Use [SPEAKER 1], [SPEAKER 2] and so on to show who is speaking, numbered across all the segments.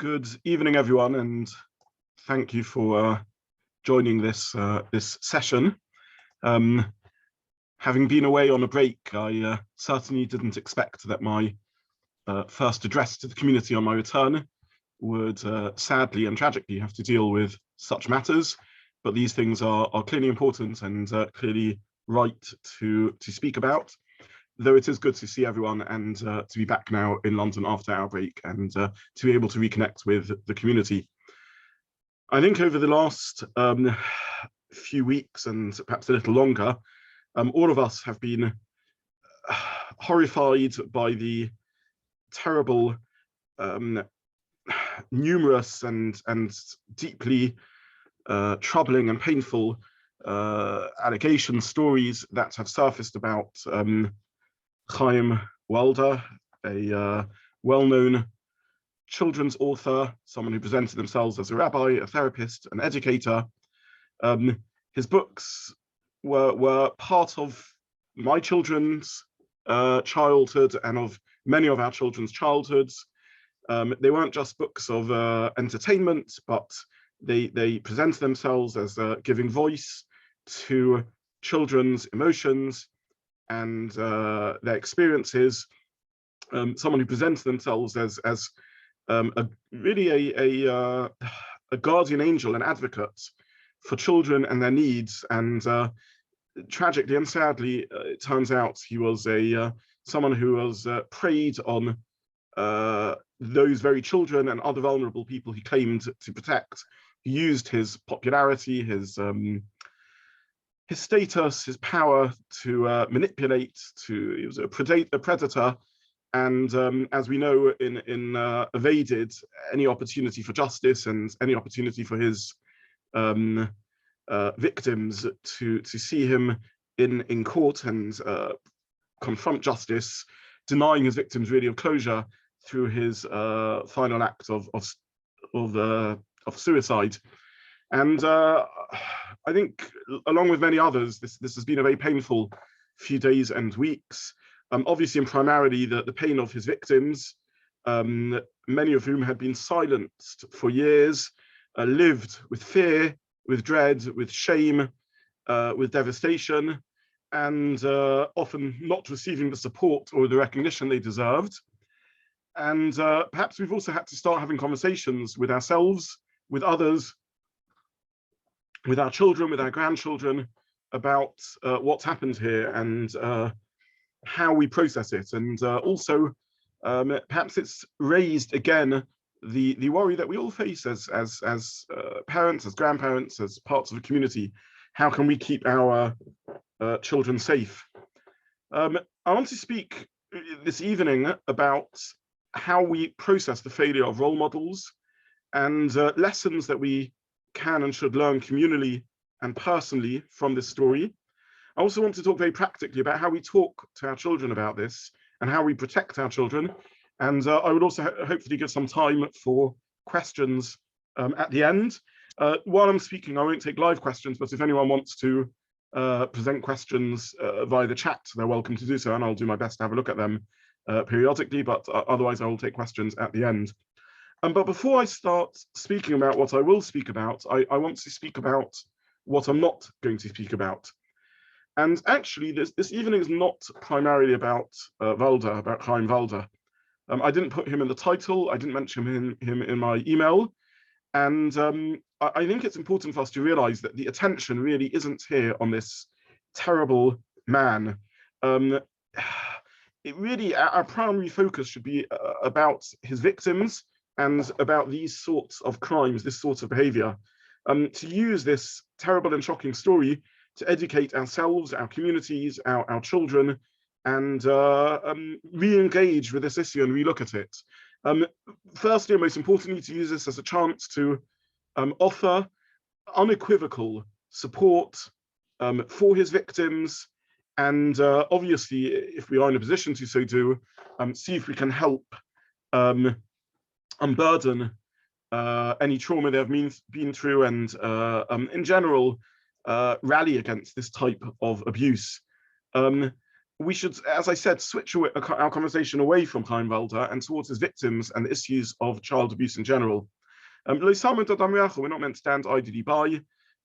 [SPEAKER 1] Good evening, everyone, and thank you for joining this session. Having been away on a break, I certainly didn't expect that my first address to the community on my return would sadly and tragically have to deal with such matters, but these things are clearly important and clearly right to speak about. Though it is good to see everyone and to be back now in London after our break and to be able to reconnect with the community. I think over the last few weeks and perhaps a little longer, all of us have been horrified by the terrible, numerous and deeply troubling and painful allegation stories that have surfaced about Chaim Walder, a well-known children's author, someone who presented themselves as a rabbi, a therapist, an educator. His books were part of my children's childhood and of many of our children's childhoods. They weren't just books of entertainment, but they presented themselves as giving voice to children's emotions and their experiences. Someone who presents themselves as really a guardian angel and advocate for children and their needs. And tragically and sadly, it turns out he was someone who was preyed on those very children and other vulnerable people he claimed to protect. He used his popularity, his status, his power to manipulate. He was a predator, and as we know, evaded any opportunity for justice and any opportunity for his victims to see him in court and confront justice, denying his victims really of closure through his final act of suicide. And I think, along with many others, this has been a very painful few days and weeks. Obviously, and primarily the pain of his victims, many of whom had been silenced for years, lived with fear, with dread, with shame, with devastation, and often not receiving the support or the recognition they deserved. And perhaps we've also had to start having conversations with ourselves, with others, with our children, with our grandchildren, about what's happened here and how we process it. And also, perhaps it's raised again the worry that we all face as parents, as grandparents, as parts of the community. How can we keep our children safe? I want to speak this evening about how we process the failure of role models and lessons that we can and should learn communally and personally from this story. I also want to talk very practically about how we talk to our children about this and how we protect our children. And I would also hopefully give some time for questions at the end. While I'm speaking, I won't take live questions, but if anyone wants to present questions via the chat, they're welcome to do so, and I'll do my best to have a look at them periodically, but otherwise I will take questions at the end. But before I start speaking about what I will speak about, I want to speak about what I'm not going to speak about. And actually, this evening is not primarily about Walder, about Chaim Walder. I didn't put him in the title. I didn't mention him in my email. And I think it's important for us to realize that the attention really isn't here on this terrible man. Our primary focus should be about his victims and about these sorts of crimes, this sort of behavior, to use this terrible and shocking story to educate ourselves, our communities, our children, and re-engage with this issue and relook at it. Firstly, and most importantly, to use this as a chance to offer unequivocal support for his victims, and obviously, if we are in a position to so do, see if we can help unburden any trauma they have been through, and in general, rally against this type of abuse. we should, as I said, switch our conversation away from Chaim Walder and towards his victims and the issues of child abuse in general. We're not meant to stand idly by.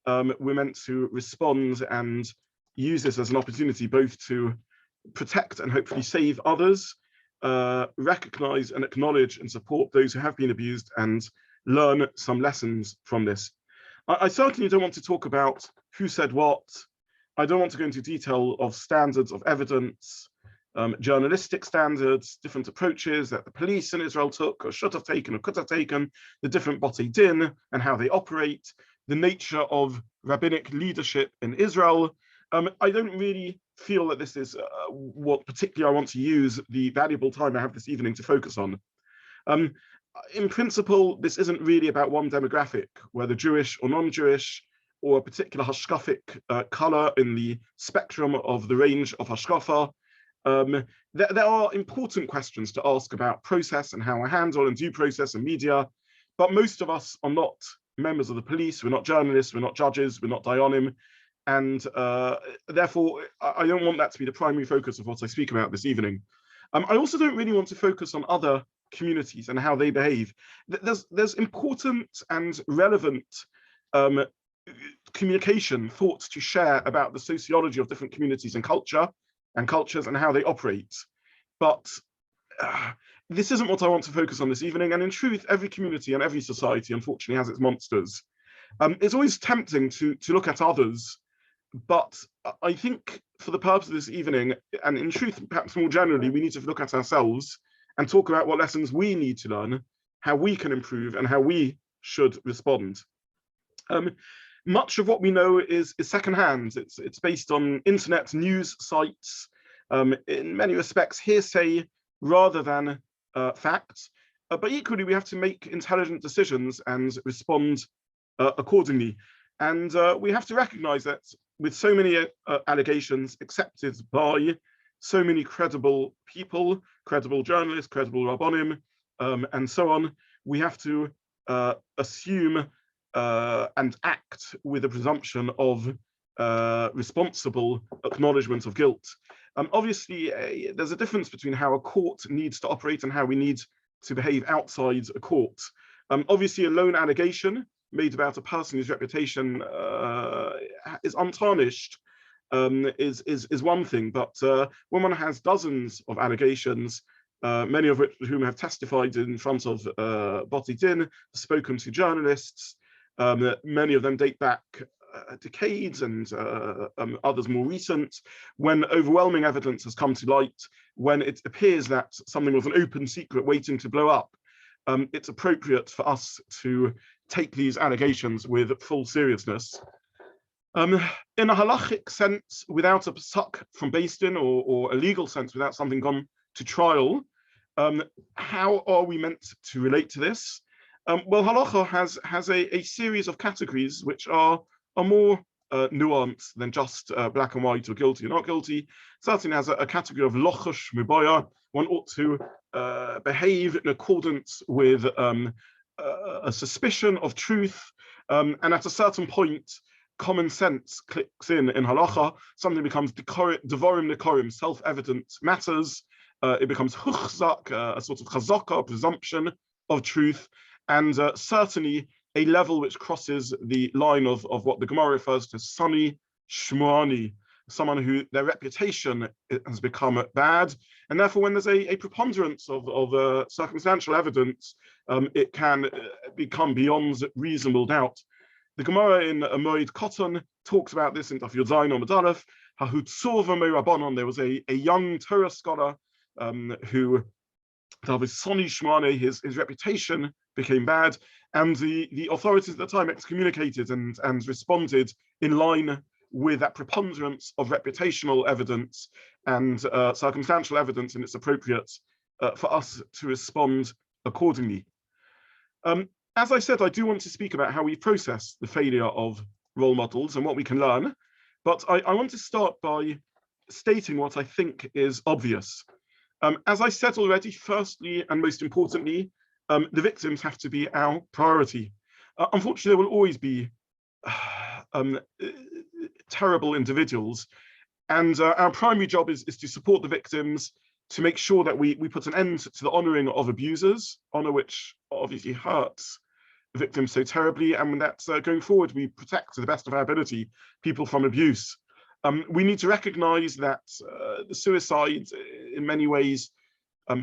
[SPEAKER 1] We're meant to respond and use this as an opportunity both to protect and hopefully save others, recognize and acknowledge and support those who have been abused, and learn some lessons from this. I certainly don't want to talk about who said what. I don't want to go into detail of standards of evidence, journalistic standards, different approaches that the police in Israel took or should have taken or could have taken, the different botei din and how they operate, the nature of rabbinic leadership in Israel. I don't really feel that this is what particularly I want to use the valuable time I have this evening to focus on. In principle, this isn't really about one demographic, whether Jewish or non-Jewish, or a particular hashkafic color in the spectrum of the range of hashkafa. There are important questions to ask about process and how I handle and do process and media, but most of us are not members of the police, we're not journalists, we're not judges, we're not dayanim, and therefore I don't want that to be the primary focus of what I speak about this evening. I also don't really want to focus on other communities and how they behave. There's important and relevant communication, thoughts to share about the sociology of different communities and cultures and how they operate. But this isn't what I want to focus on this evening. And in truth, every community and every society, unfortunately, has its monsters. It's always tempting to look at others, but I think for the purpose of this evening, and in truth, perhaps more generally, we need to look at ourselves and talk about what lessons we need to learn, how we can improve, and how we should respond. Much of what we know is secondhand. It's based on internet news sites, in many respects hearsay rather than facts. But equally, we have to make intelligent decisions and respond accordingly. And we have to recognize that with so many allegations accepted by so many credible people, credible journalists, credible rabbonim, and so on, we have to assume and act with a presumption of responsible acknowledgement of guilt. Obviously, there's a difference between how a court needs to operate and how we need to behave outside a court. Obviously, a lone allegation made about a person whose reputation is untarnished is one thing, but when one has dozens of allegations, many of whom have testified in front of botei din, spoken to journalists, many of them date back decades and others more recent, when overwhelming evidence has come to light, when it appears that something was an open secret waiting to blow up, it's appropriate for us to take these allegations with full seriousness. In a halachic sense, without a psak from Beis Din, or a legal sense, without something gone to trial, how are we meant to relate to this? Well, halacha has a series of categories which are more nuanced than just black and white or guilty or not guilty. It certainly has a category of lochash mubaya. One ought to behave in accordance with a suspicion of truth, and at a certain point, common sense clicks in halacha. Something becomes devorim nekorim, self-evident matters. It becomes huchzak, a sort of chazaka, presumption of truth, and certainly a level which crosses the line of what the Gemara refers to as sani shmuani, someone who their reputation has become bad, and therefore when there's a preponderance of circumstantial evidence, it can become beyond reasonable doubt. The Gemara in Moed Katan talks about this in Daf Yud Zayin Amud Aleph. Hahutzova me'Rabbanon, there was a young Torah scholar who, his reputation became bad, and the authorities at the time excommunicated and responded in line with that preponderance of reputational evidence and circumstantial evidence, and it's appropriate for us to respond accordingly. As I said, I do want to speak about how we process the failure of role models and what we can learn, but I want to start by stating what I think is obvious. As I said already, firstly and most importantly, the victims have to be our priority. Unfortunately, there will always be terrible individuals, And our primary job is to support the victims, to make sure that we put an end to the honouring of abusers, honour which obviously hurts victims so terribly, and that going forward we protect to the best of our ability people from abuse. We need to recognise that the suicide, in many ways,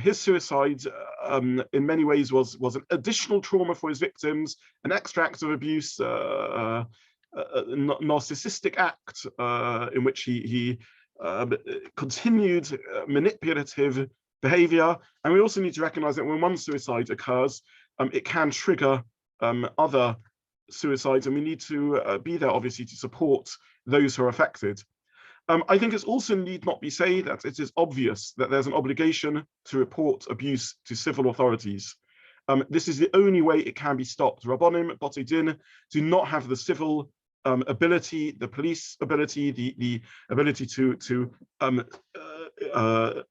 [SPEAKER 1] his suicide, in many ways, was an additional trauma for his victims, an extra act of abuse, a narcissistic act in which he continued manipulative behaviour. And we also need to recognise that when one suicide occurs, it can trigger other suicides, and we need to be there, obviously, to support those who are affected. I think it's also need not be said that it is obvious that there's an obligation to report abuse to civil authorities. This is the only way it can be stopped. Rabbonim, Botei Din do not have the civil ability, the police ability, the ability to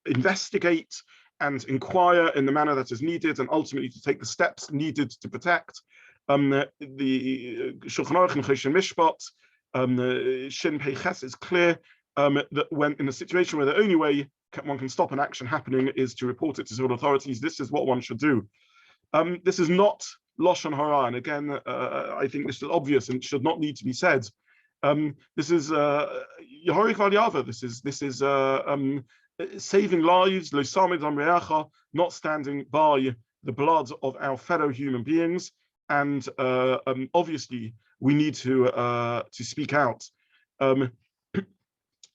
[SPEAKER 1] investigate and inquire in the manner that is needed, and ultimately to take the steps needed to protect. The Shulchan Aruch and Choshen Mishpat, Shin Pei Ches is clear that when in a situation where the only way one can stop an action happening is to report it to civil authorities, this is what one should do. This is not Lashon Hara, and again, I think this is obvious and should not need to be said. This is Yehorik Valyava. This is saving lives, Lo Samid Amreacha, not standing by the blood of our fellow human beings, and obviously we need to speak out.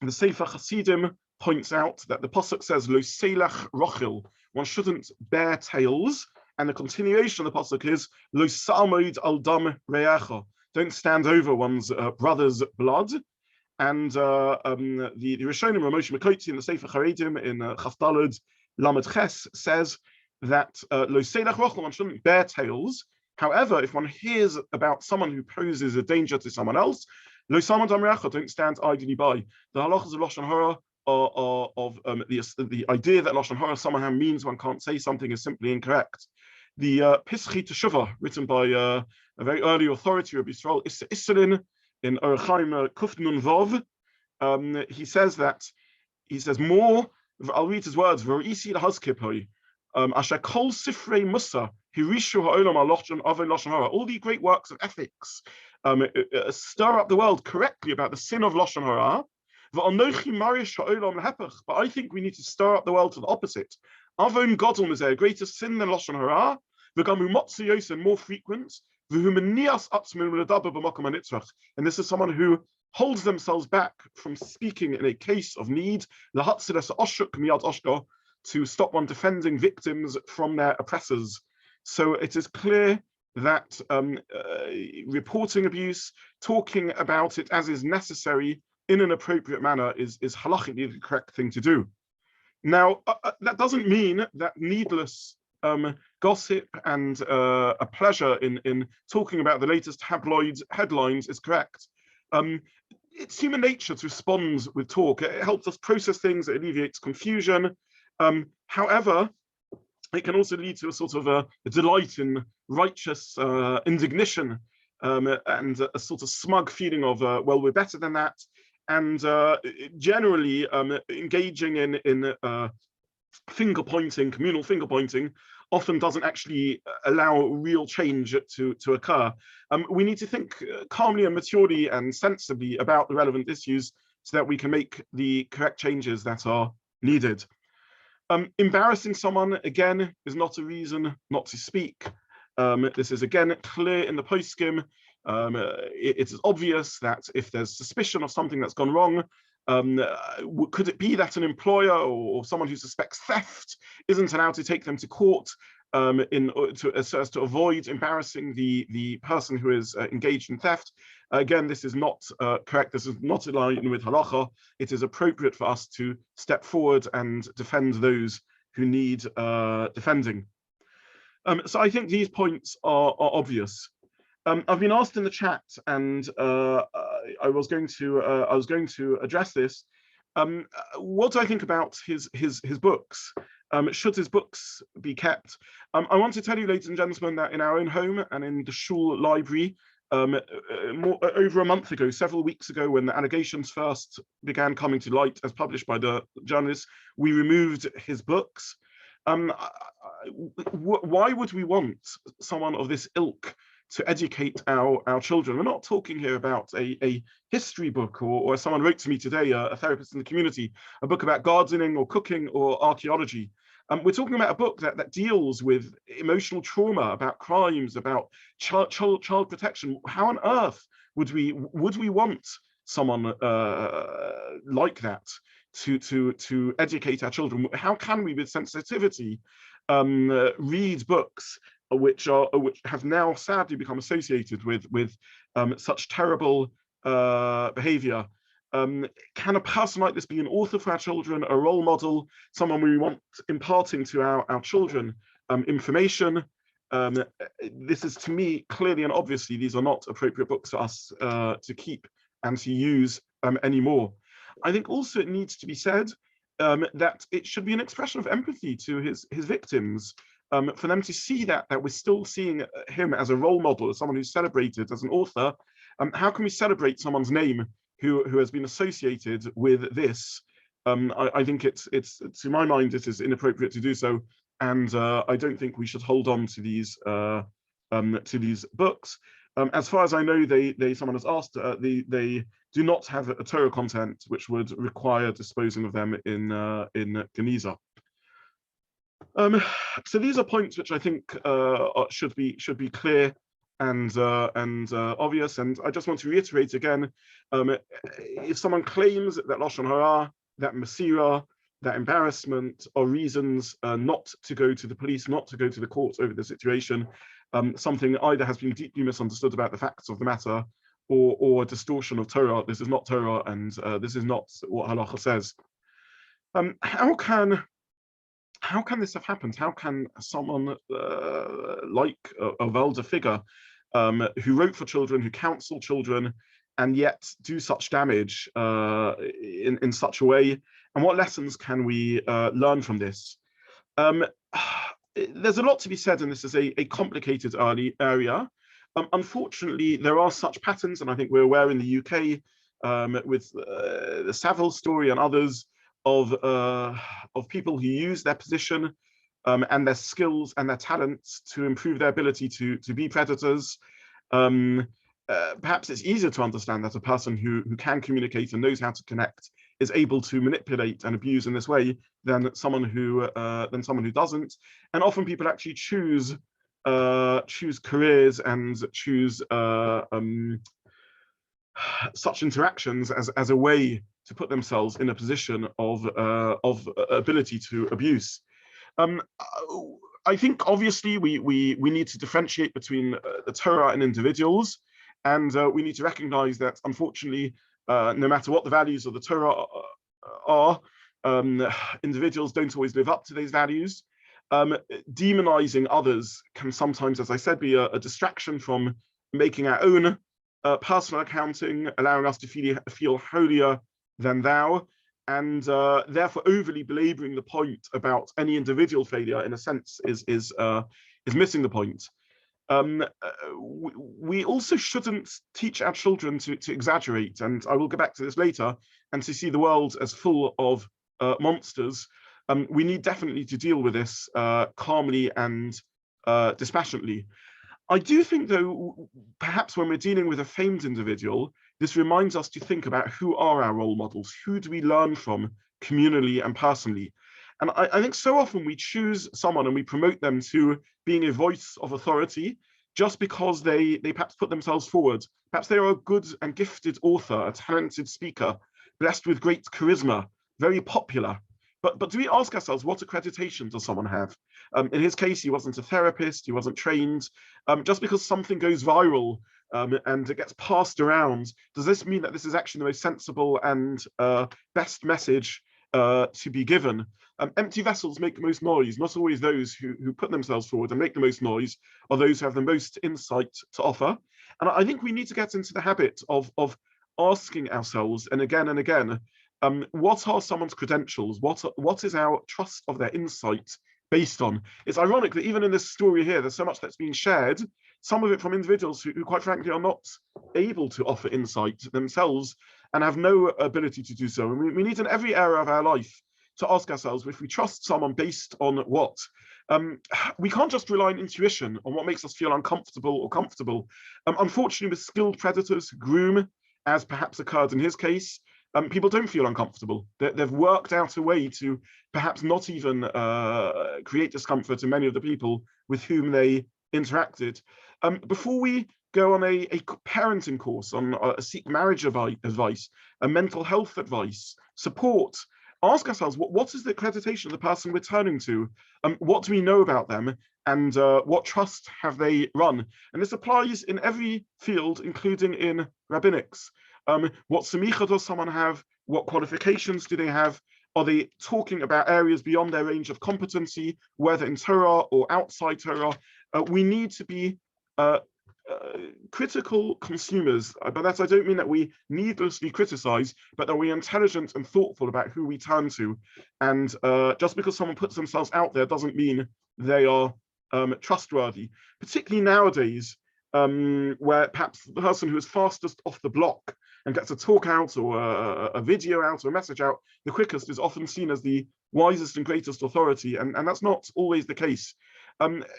[SPEAKER 1] The Sefer Hasidim points out that the pasuk says Lo Selach Rochil, one shouldn't bear tales, and the continuation of the pasuk is Lo Samid Al Dam Reacha, don't stand over one's brother's blood. And the Rishonim Ramosh Mekotzi in the Sefer Charedim in Chafdalad Lamed Ches says that Lo Selach Rochil, one shouldn't bear tales. However, if one hears about someone who poses a danger to someone else, Lo Samad Amreacha, don't stand idly by. The halachas of Lashon Hara are of the idea that Lashon Hara somehow means one can't say something is simply incorrect. The Pischi Teshuvah, written by a very early authority, Rabbi Yisrael Isselin, in Orach Chaim Kuf Nun Vav, he says more, I'll read his words, V'ro'isi l'hazkipoi, Asher kol sifrei musa, hirishu ha'olam ha'lochon avei Lashon Hara, all the great works of ethics, stir up the world correctly about the sin of Lashon Hara. But I think we need to stir up the world to the opposite. Avon Godel is a greater sin than Lashon Hara, and more frequent. And this is someone who holds themselves back from speaking in a case of need, to stop one defending victims from their oppressors. So it is clear that reporting abuse, talking about it as is necessary in an appropriate manner is halachically the correct thing to do. Now, that doesn't mean that needless gossip and a pleasure in talking about the latest tabloid headlines is correct. It's human nature to respond with talk. It helps us process things, it alleviates confusion. However, it can also lead to a sort of a delight in righteous indignation and a sort of smug feeling of, well, we're better than that. And generally engaging in finger pointing, communal finger pointing, often doesn't actually allow real change to occur. We need to think calmly and maturely and sensibly about the relevant issues so that we can make the correct changes that are needed. Embarrassing someone, again, is not a reason not to speak. This is, again, clear in the postskim. It is obvious that if there's suspicion of something that's gone wrong, could it be that an employer or someone who suspects theft isn't allowed to take them to court so as to avoid embarrassing the person who is engaged in theft? Again, this is not correct. This is not in line with halacha. It is appropriate for us to step forward and defend those who need defending. So I think these points are obvious. I've been asked in the chat, and I was going to address this. What do I think about his books? Should his books be kept? I want to tell you, ladies and gentlemen, that in our own home and in the shul library, over a month ago, several weeks ago, when the allegations first began coming to light as published by the journalists, we removed his books. Why would we want someone of this ilk to educate our children? We're not talking here about a history book, or as someone wrote to me today, a therapist in the community, a book about gardening or cooking or archaeology. We're talking about a book that deals with emotional trauma, about crimes, about child protection. How on earth would we want someone like that to educate our children? How can we, with sensitivity, read books which have now sadly become associated with such terrible behavior? Can a person like this be an author for our children, a role model, someone we want imparting to our children information? This is, to me, clearly and obviously, these are not appropriate books for us to keep and to use anymore. I think also it needs to be said that it should be an expression of empathy to his victims, for them to see that we're still seeing him as a role model, as someone who's celebrated as an author. How can we celebrate someone's name who has been associated with this? I think it's to my mind, it is inappropriate to do so, and I don't think we should hold on to these books. As far as I know, someone has asked, they do not have a Torah content which would require disposing of them in Geniza. So these are points which I think should be clear and obvious. And I just want to reiterate again, if someone claims that Lashon Hara, that Masira, that embarrassment are reasons not to go to the police, not to go to the courts over the situation, something either has been deeply misunderstood about the facts of the matter, or a distortion of Torah. This is not Torah, and this is not what Halacha says. How can this have happened? How can someone like a Walder figure, who wrote for children, who counseled children, and yet do such damage in such a way? And what lessons can we learn from this? There's a lot to be said, and this is a complicated area. Unfortunately, there are such patterns, and I think we're aware in the UK with the Savile story and others of people who use their position and their skills and their talents to improve their ability to be predators. Perhaps it's easier to understand that a person who can communicate and knows how to connect is able to manipulate and abuse in this way than someone who doesn't. And often people actually choose careers and choose such interactions as a way to put themselves in a position of ability to abuse. I think obviously we need to differentiate between the Torah and individuals, and we need to recognize that unfortunately, no matter what the values of the Torah are, individuals don't always live up to those values. Demonizing others can sometimes, as I said, be a distraction from making our own personal accounting, allowing us to feel holier than thou, and therefore overly belaboring the point about any individual failure, in a sense, is missing the point. We also shouldn't teach our children to exaggerate, and I will go back to this later, and to see the world as full of monsters. We need definitely to deal with this calmly and dispassionately. I do think, though, perhaps when we're dealing with a famed individual, this reminds us to think about who are our role models, who do we learn from communally and personally. And I think so often we choose someone and we promote them to being a voice of authority just because they perhaps put themselves forward. Perhaps they are a good and gifted author, a talented speaker, blessed with great charisma, very popular. But do we ask ourselves, what accreditation does someone have? In his case, he wasn't a therapist, he wasn't trained. Just because something goes viral and it gets passed around, does this mean that this is actually the most sensible and best message to be given? Empty vessels make the most noise. Not always those who put themselves forward and make the most noise are those who have the most insight to offer. And I think we need to get into the habit of asking ourselves, and again, what are someone's credentials? What is our trust of their insight based on. It's ironic that even in this story here, there's so much that's being shared, some of it from individuals who quite frankly are not able to offer insight themselves and have no ability to do so. And we need in every area of our life to ask ourselves if we trust someone based on what. We can't just rely on intuition, on what makes us feel uncomfortable or comfortable. Unfortunately, with skilled predators who groom, as perhaps occurred in his case, people don't feel uncomfortable. They've worked out a way to perhaps not even create discomfort in many of the people with whom they interacted. Before we go on a parenting course, on seek marriage advice, a mental health advice, support, ask ourselves, what is the accreditation of the person we're turning to? What do we know about them? And what trust have they run? And this applies in every field, including in rabbinics. What semicha does someone have? What qualifications do they have? Are they talking about areas beyond their range of competency, whether in Torah or outside Torah? We need to be critical consumers. By that I don't mean that we needlessly criticize, but that we're intelligent and thoughtful about who we turn to. And just because someone puts themselves out there doesn't mean they are trustworthy, particularly nowadays, where perhaps the person who is fastest off the block and gets a talk out or a video out or a message out the quickest is often seen as the wisest and greatest authority, and that's not always the case.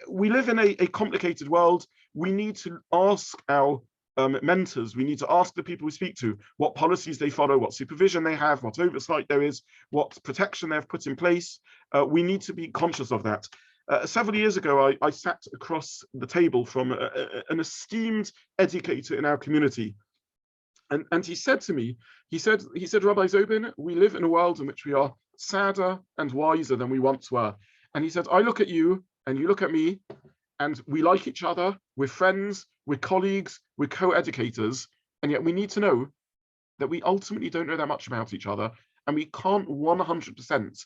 [SPEAKER 1] We live in a complicated world. We need to ask our mentors, we need to ask the people we speak to what policies they follow, what supervision they have, what oversight there is, what protection they've put in place. We need to be conscious of that. Several years ago, I sat across the table from an esteemed educator in our community. And he said to me, he said, Rabbi Zobin, we live in a world in which we are sadder and wiser than we once were. And he said, I look at you and you look at me, and we like each other, we're friends, we're colleagues, we're co-educators, and yet we need to know that we ultimately don't know that much about each other, and we can't 100%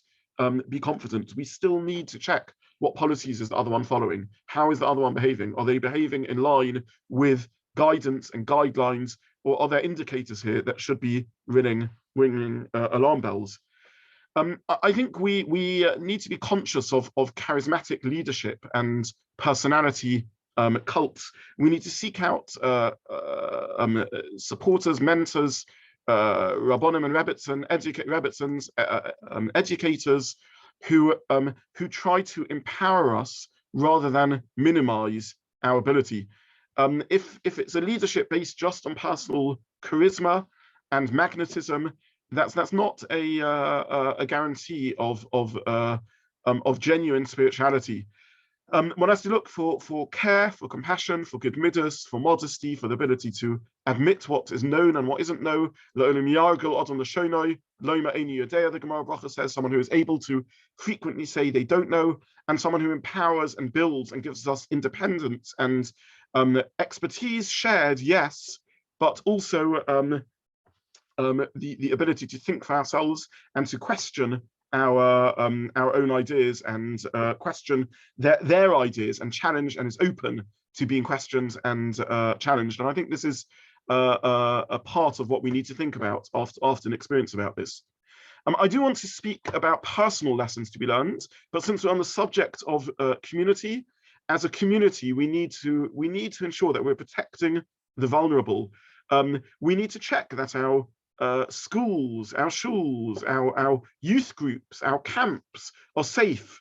[SPEAKER 1] be confident. We still need to check what policies is the other one following, how is the other one behaving, are they behaving in line with guidance and guidelines, or are there indicators here that should be ringing alarm bells? I think we need to be conscious of charismatic leadership and personality cults. We need to seek out supporters, mentors, Rabbonim and Rebbitzins, educators who try to empower us rather than minimize our ability. If it's a leadership based just on personal charisma and magnetism, that's not a guarantee of genuine spirituality. One has to look for care, for compassion, for good midas, for modesty, for the ability to admit what is known and what isn't known. The Gemara Bracha says someone who is able to frequently say they don't know, and someone who empowers and builds and gives us independence and expertise shared, yes, but also the ability to think for ourselves and to question our own ideas and question their ideas and challenge, and is open to being questioned and challenged. And I think this is a part of what we need to think about after an experience about this. I do want to speak about personal lessons to be learned, but since we're on the subject of community, as a community, we need to ensure that we're protecting the vulnerable. We need to check that our schools, our shuls, our youth groups, our camps are safe.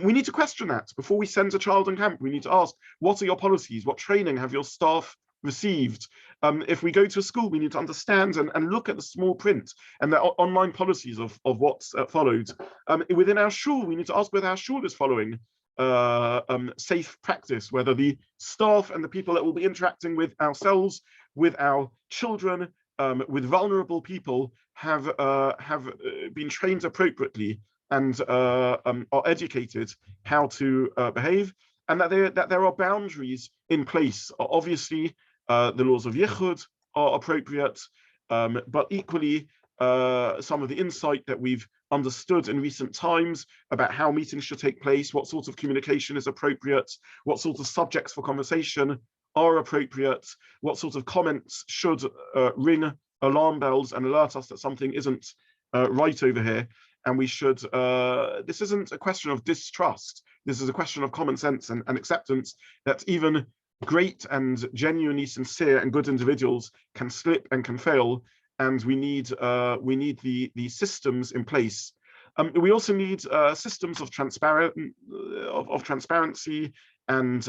[SPEAKER 1] We need to question that before we send a child on camp. We need to ask, what are your policies? What training have your staff received? If we go to a school, we need to understand and look at the small print and the online policies of what's followed. Within our shul, we need to ask whether our shul is following safe practice, whether the staff and the people that will be interacting with ourselves, with our children, with vulnerable people have been trained appropriately and are educated how to behave, and that there are boundaries in place. Obviously, the laws of yichud are appropriate, but equally some of the insight that we've understood in recent times about how meetings should take place, what sort of communication is appropriate, what sort of subjects for conversation are appropriate, what sort of comments should ring alarm bells and alert us that something isn't right over here. and we should, this isn't a question of distrust. This is a question of common sense and acceptance that even great and genuinely sincere and good individuals can slip and can fail, and we need the systems in place. We also need systems of transparency and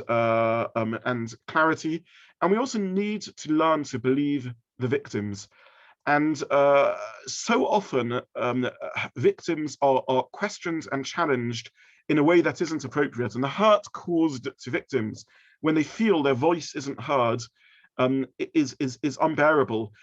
[SPEAKER 1] clarity, and we also need to learn to believe the victims. And so often victims are questioned and challenged in a way that isn't appropriate, and the hurt caused to victims when they feel their voice isn't heard is unbearable.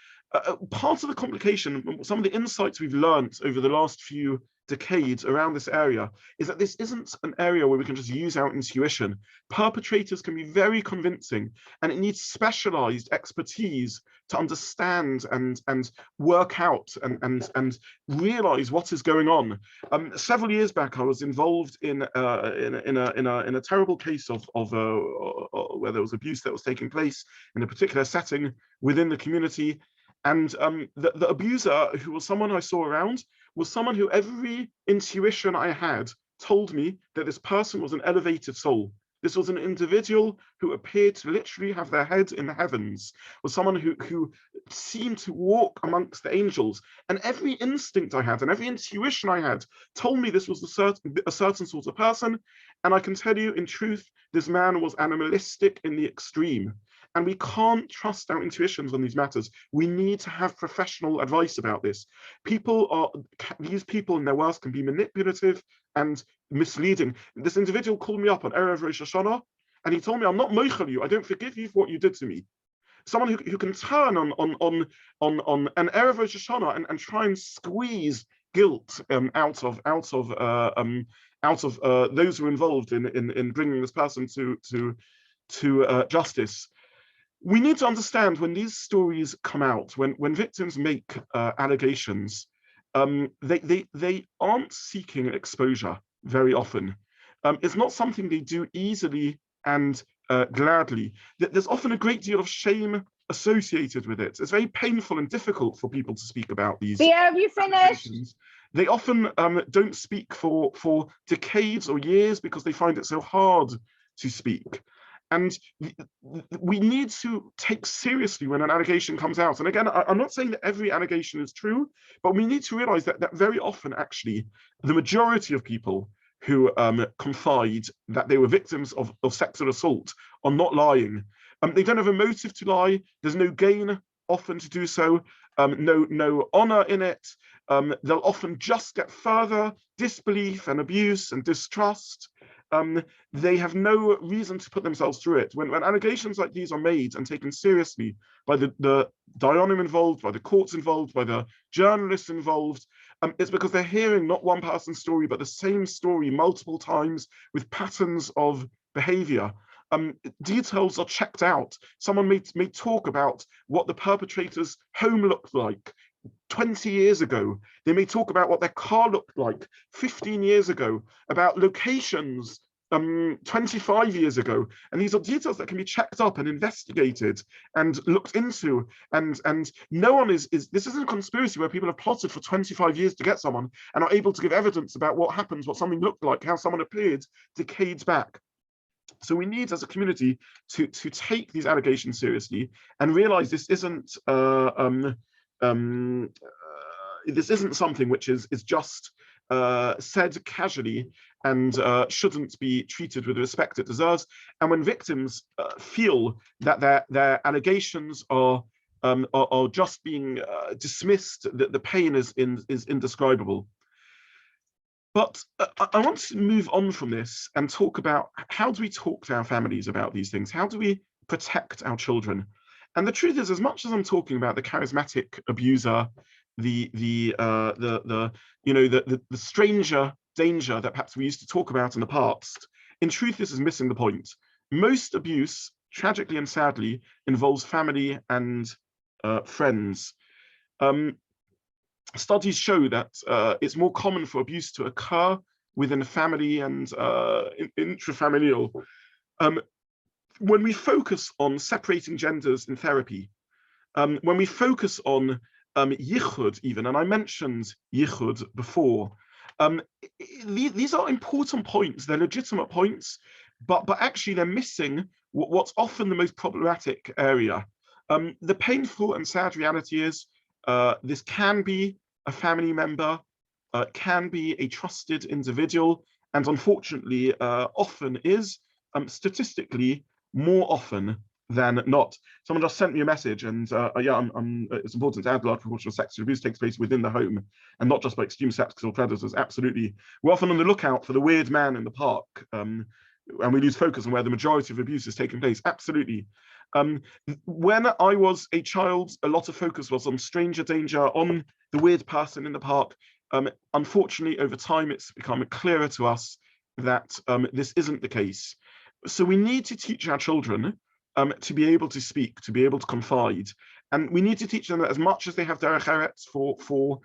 [SPEAKER 1] Part of the complication, some of the insights we've learned over the last few decades around this area, is that this isn't an area where we can just use our intuition. Perpetrators can be very convincing, and it needs specialized expertise to understand and work out and realize what is going on. Several years back, I was involved in a terrible case of where there was abuse that was taking place in a particular setting within the community. And the abuser, who was someone I saw around, was someone who every intuition I had told me that this person was an elevated soul. This was an individual who appeared to literally have their head in the heavens, was someone who seemed to walk amongst the angels. And every instinct I had and every intuition I had told me this was a certain sort of person. And I can tell you, in truth, this man was animalistic in the extreme. And we can't trust our intuitions on these matters. We need to have professional advice about this. These people in their worst can be manipulative and misleading. This individual called me up on Erev Rosh Hashanah, and he told me, I'm not moichel you, I don't forgive you for what you did to me. Someone who can turn on an Erev Rosh Hashanah and try and squeeze guilt out of those who are involved in bringing this person to justice. We need to understand, when these stories come out, when victims make allegations, they aren't seeking exposure very often. It's not something they do easily and gladly. There's often a great deal of shame associated with it. It's very painful and difficult for people to speak about these.
[SPEAKER 2] Pierre, have you finished?
[SPEAKER 1] They often don't speak for decades or years because they find it so hard to speak. And we need to take seriously when an allegation comes out. And again, I'm not saying that every allegation is true, but we need to realize that very often, actually, the majority of people who confide that they were victims of sexual assault are not lying. They don't have a motive to lie. There's no gain often to do so, no honor in it. They'll often just get further disbelief and abuse and distrust. They have no reason to put themselves through it. When allegations like these are made and taken seriously by the dayanim involved, by the courts involved, by the journalists involved, it's because they're hearing not one person's story, but the same story multiple times with patterns of behavior. Details are checked out. Someone may talk about what the perpetrator's home looked like 20 years ago. They may talk about what their car looked like 15 years ago, about locations 25 years ago. And these are details that can be checked up and investigated and looked into. And no one this isn't a conspiracy where people have plotted for 25 years to get someone and are able to give evidence about what happened, what something looked like, how someone appeared decades back. So we need, as a community, to take these allegations seriously and realize this isn't something which is just said casually and shouldn't be treated with the respect it deserves. And when victims feel that their allegations are just being dismissed, that the pain is indescribable. But I want to move on from this and talk about, how do we talk to our families about these things? How do we protect our children? And the truth is, as much as I'm talking about the charismatic abuser, the stranger danger that perhaps we used to talk about in the past, in truth, this is missing the point. Most abuse, tragically and sadly, involves family and friends. Studies show that it's more common for abuse to occur within a family and intrafamilial. When we focus on separating genders in therapy, when we focus on yichud even, and I mentioned yichud before, These are important points. They're legitimate points, but actually they're missing what's often the most problematic area. The painful and sad reality is this can be a family member, can be a trusted individual, and unfortunately often is, statistically, more often than not. Someone just sent me a message, and yeah, it's important to add, large proportion of sexual abuse takes place within the home, and not just by extreme sexual predators. Absolutely, we're often on the lookout for the weird man in the park, and we lose focus on where the majority of abuse is taking place. Absolutely. When I was a child, a lot of focus was on stranger danger, on the weird person in the park. Unfortunately, over time, it's become clearer to us that this isn't the case. So we need to teach our children to be able to speak, to be able to confide. And we need to teach them that as much as they have derech eretz for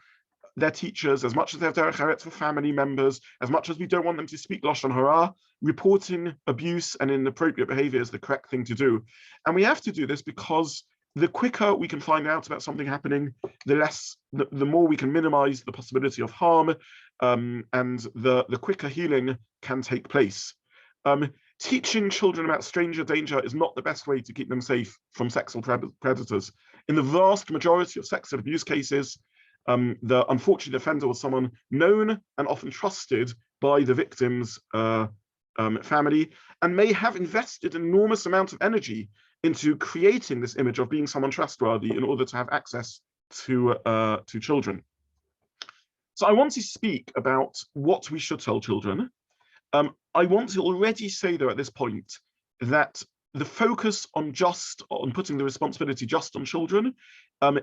[SPEAKER 1] their teachers, as much as they have derech eretz for family members, as much as we don't want them to speak lashon hara, reporting abuse and inappropriate behavior is the correct thing to do. And we have to do this because the quicker we can find out about something happening, the more we can minimize the possibility of harm, and the quicker healing can take place. Teaching children about stranger danger is not the best way to keep them safe from sexual predators. In the vast majority of sexual abuse cases, the unfortunate offender was someone known and often trusted by the victim's family, and may have invested an enormous amount of energy into creating this image of being someone trustworthy in order to have access to children. So I want to speak about what we should tell children. I want to already say, though, at this point, that the focus on putting the responsibility just on children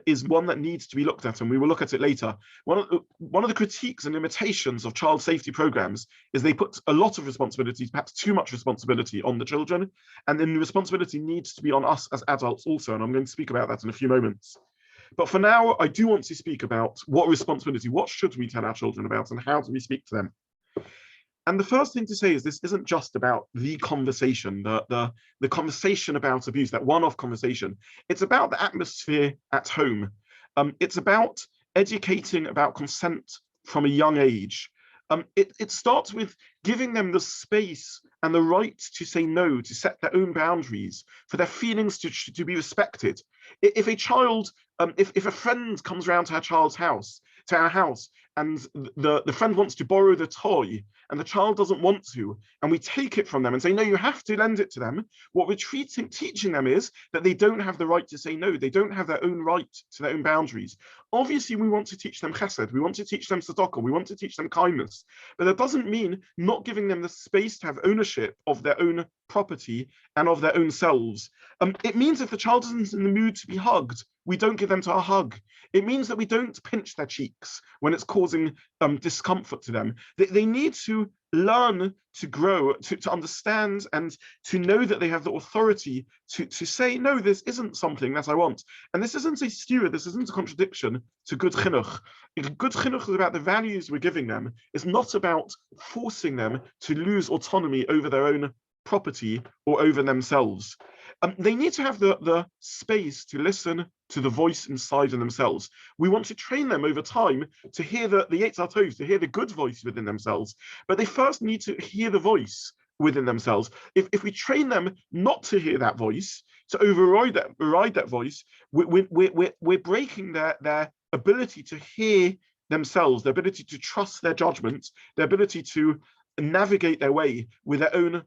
[SPEAKER 1] is one that needs to be looked at, and we will look at it later. One of the critiques and limitations of child safety programs is they put a lot of responsibilities, perhaps too much responsibility, on the children, and then the responsibility needs to be on us as adults also, and I'm going to speak about that in a few moments. But for now, I do want to speak about what should we tell our children about, and how do we speak to them? And the first thing to say is this isn't just about the conversation, the conversation about abuse, that one-off conversation. It's about the atmosphere at home. It's about educating about consent from a young age. It starts with giving them the space and the right to say no, to set their own boundaries, for their feelings to be respected. If a child, if a friend comes around to our house, and the friend wants to borrow the toy, and the child doesn't want to, and we take it from them and say, no, you have to lend it to them, what we're teaching them is that they don't have the right to say no. They don't have their own right to their own boundaries. Obviously, we want to teach them chesed. We want to teach them tzedakah. We want to teach them kindness. But that doesn't mean not giving them the space to have ownership of their own property and of their own selves. It means if the child isn't in the mood to be hugged, we don't give them to a hug. It means that we don't pinch their cheeks when it's causing discomfort to them. They need to learn to grow, to understand, and to know that they have the authority to say, no, this isn't something that I want. And this isn't a steer, this isn't a contradiction to good chinuch. Good chinuch is about the values we're giving them. It's not about forcing them to lose autonomy over their own property or over themselves. They need to have the space to listen to the voice inside of themselves. We want to train them over time to hear the Yetzer Tov, to hear the good voice within themselves, but they first need to hear the voice within themselves. If we train them not to hear that voice, to override that voice, we're breaking their ability to hear themselves, their ability to trust their judgment, their ability to navigate their way with their own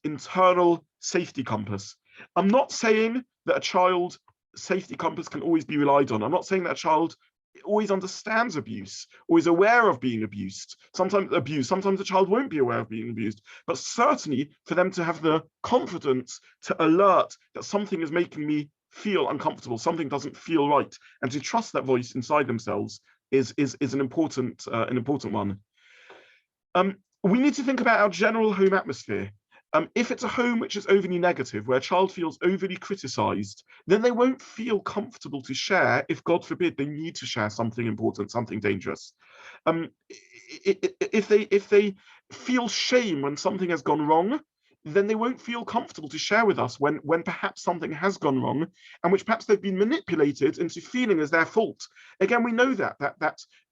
[SPEAKER 1] internal safety compass. I'm not saying that a child's safety compass can always be relied on. I'm not saying that a child always understands abuse, or is aware of being abused. Sometimes a child won't be aware of being abused, but certainly for them to have the confidence to alert that something is making me feel uncomfortable, something doesn't feel right, and to trust that voice inside themselves is an important one. We need to think about our general home atmosphere. If it's a home which is overly negative, where a child feels overly criticized, then they won't feel comfortable to share if, God forbid, they need to share something important, something dangerous. If they feel shame when something has gone wrong, then they won't feel comfortable to share with us when perhaps something has gone wrong, and which perhaps they've been manipulated into feeling as their fault. Again, we know that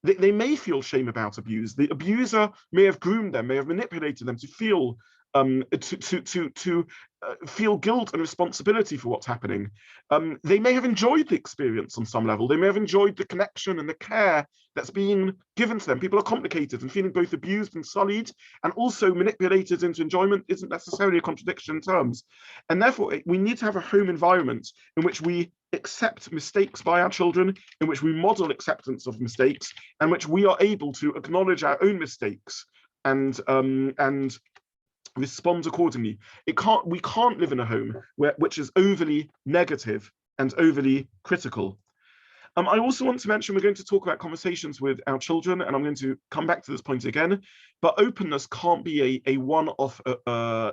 [SPEAKER 1] they may feel shame about abuse. The abuser may have groomed them, may have manipulated them to feel feel guilt and responsibility for what's happening. They may have enjoyed the experience on some level. They may have enjoyed the connection and the care that's being given to them. People are complicated, and feeling both abused and sullied and also manipulated into enjoyment isn't necessarily a contradiction in terms. And therefore, we need to have a home environment in which we accept mistakes by our children, in which we model acceptance of mistakes, and which we are able to acknowledge our own mistakes and respond accordingly. We can't live in a home which is overly negative and overly critical. I also want to mention we're going to talk about conversations with our children, and I'm going to come back to this point again, but openness can't be a one-off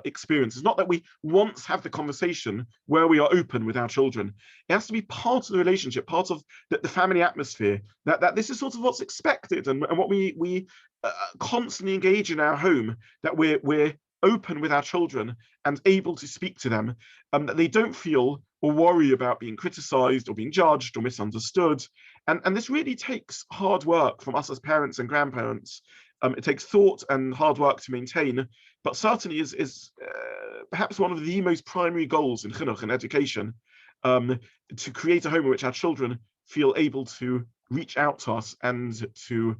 [SPEAKER 1] experience. It's not that we once have the conversation where we are open with our children. It has to be part of the relationship, part of the family atmosphere, that this is sort of what's expected and what we constantly engage in our home, that we're open with our children and able to speak to them, that they don't feel or worry about being criticized or being judged or misunderstood. And this really takes hard work from us as parents and grandparents. It takes thought and hard work to maintain, but certainly is perhaps one of the most primary goals in chinuch and education, to create a home in which our children feel able to reach out to us and to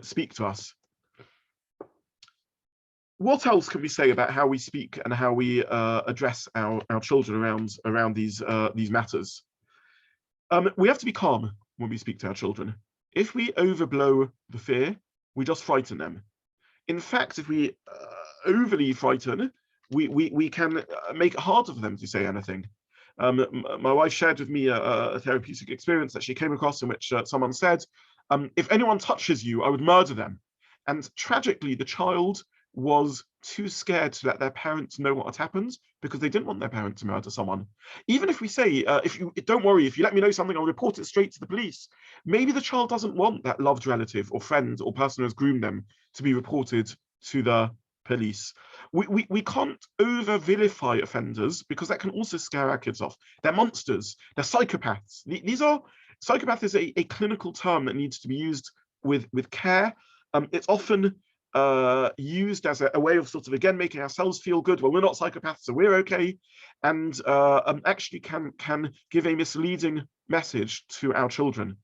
[SPEAKER 1] speak to us. What else can we say about how we speak and how we address our children around these matters? We have to be calm when we speak to our children. If we overblow the fear, we just frighten them. In fact, if we overly frighten, we can make it harder for them to say anything. My wife shared with me a therapeutic experience that she came across in which someone said, if anyone touches you, I would murder them. And tragically, the child was too scared to let their parents know what had happened because they didn't want their parent to murder someone. Even if we say, don't worry, if you let me know something, I'll report it straight to the police. Maybe the child doesn't want that loved relative or friend or person who has groomed them to be reported to the police. We can't over vilify offenders because that can also scare our kids off. They're monsters, they're psychopaths. Psychopath is a clinical term that needs to be used with care. It's often used as a way of sort of, again, making ourselves feel good. Well, we're not psychopaths, so we're okay, and actually can give a misleading message to our children.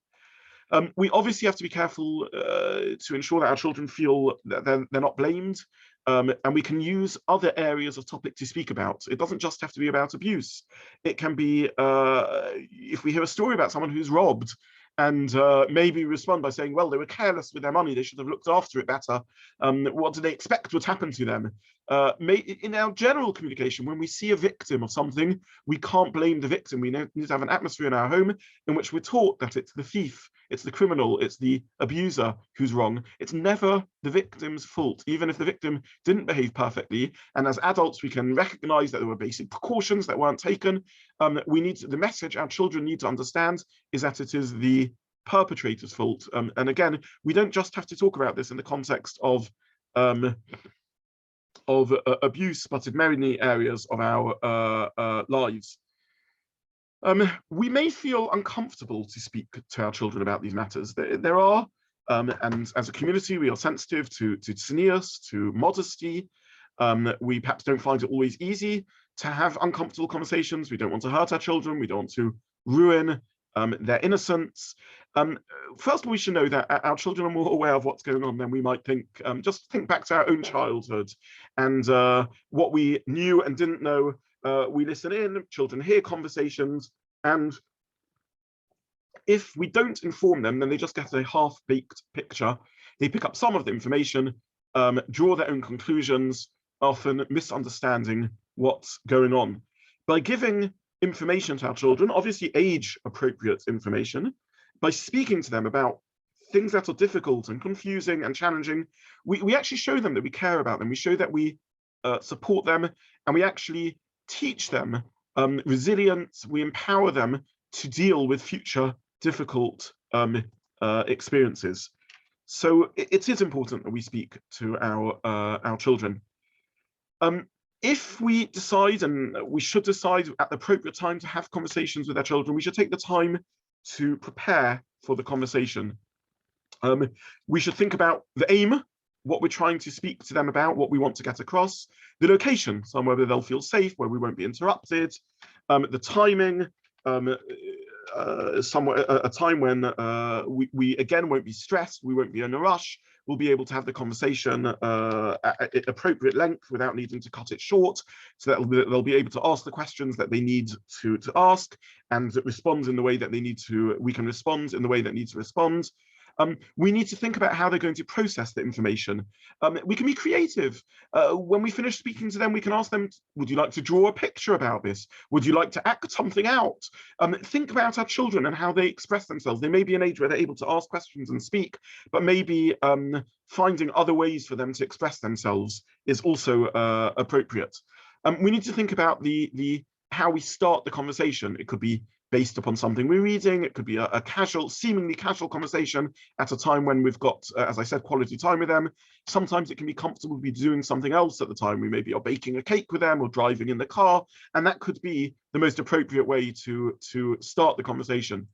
[SPEAKER 1] We obviously have to be careful to ensure that our children feel that they're not blamed, and we can use other areas of topic to speak about. It doesn't just have to be about abuse. It can be, if we hear a story about someone who's robbed, and maybe respond by saying, well, they were careless with their money, they should have looked after it better. What do they expect would happen to them? In our general communication, when we see a victim of something, we can't blame the victim. We need to have an atmosphere in our home in which we're taught that it's the thief, it's the criminal, it's the abuser who's wrong. It's never the victim's fault, even if the victim didn't behave perfectly. And as adults, we can recognize that there were basic precautions that weren't taken. The message our children need to understand is that it is the perpetrator's fault. And again, we don't just have to talk about this in the context of abuse, but in many areas of our lives. We may feel uncomfortable to speak to our children about these matters. There are, and as a community, we are sensitive to tznius, to modesty. We perhaps don't find it always easy to have uncomfortable conversations. We don't want to hurt our children. We don't want to ruin their innocence. First of all, we should know that our children are more aware of what's going on than we might think. Just think back to our own childhood and what we knew and didn't know. We listen in, children hear conversations, and if we don't inform them, then they just get a half-baked picture. They pick up some of the information, draw their own conclusions, often misunderstanding what's going on. By giving information to our children, obviously age-appropriate information, by speaking to them about things that are difficult and confusing and challenging, we actually show them that we care about them. We show that we support them, and we actually teach them resilience. We empower them to deal with future difficult experiences. So it is important that we speak to our children. If we decide, and we should decide at the appropriate time to have conversations with our children, we should take the time to prepare for the conversation. We should think about the aim, what we're trying to speak to them about, what we want to get across, the location, somewhere where they'll feel safe, where we won't be interrupted, the timing, somewhere a time when we again won't be stressed, we won't be in a rush, we'll be able to have the conversation at appropriate length without needing to cut it short, so that they'll be able to ask the questions that they need to ask and respond in the way that they need to, we can respond in the way that needs to respond. We need to think about how they're going to process the information. We can be creative. When we finish speaking to them, we can ask them, would you like to draw a picture about this? Would you like to act something out? Think about our children and how they express themselves. They may be an age where they're able to ask questions and speak, but maybe finding other ways for them to express themselves is also appropriate. We need to think about how we start the conversation. It could be based upon something we're reading. It could be a casual, seemingly casual conversation at a time when we've got, as I said, quality time with them. Sometimes it can be comfortable to be doing something else at the time. We maybe are baking a cake with them or driving in the car, and that could be the most appropriate way to start the conversation.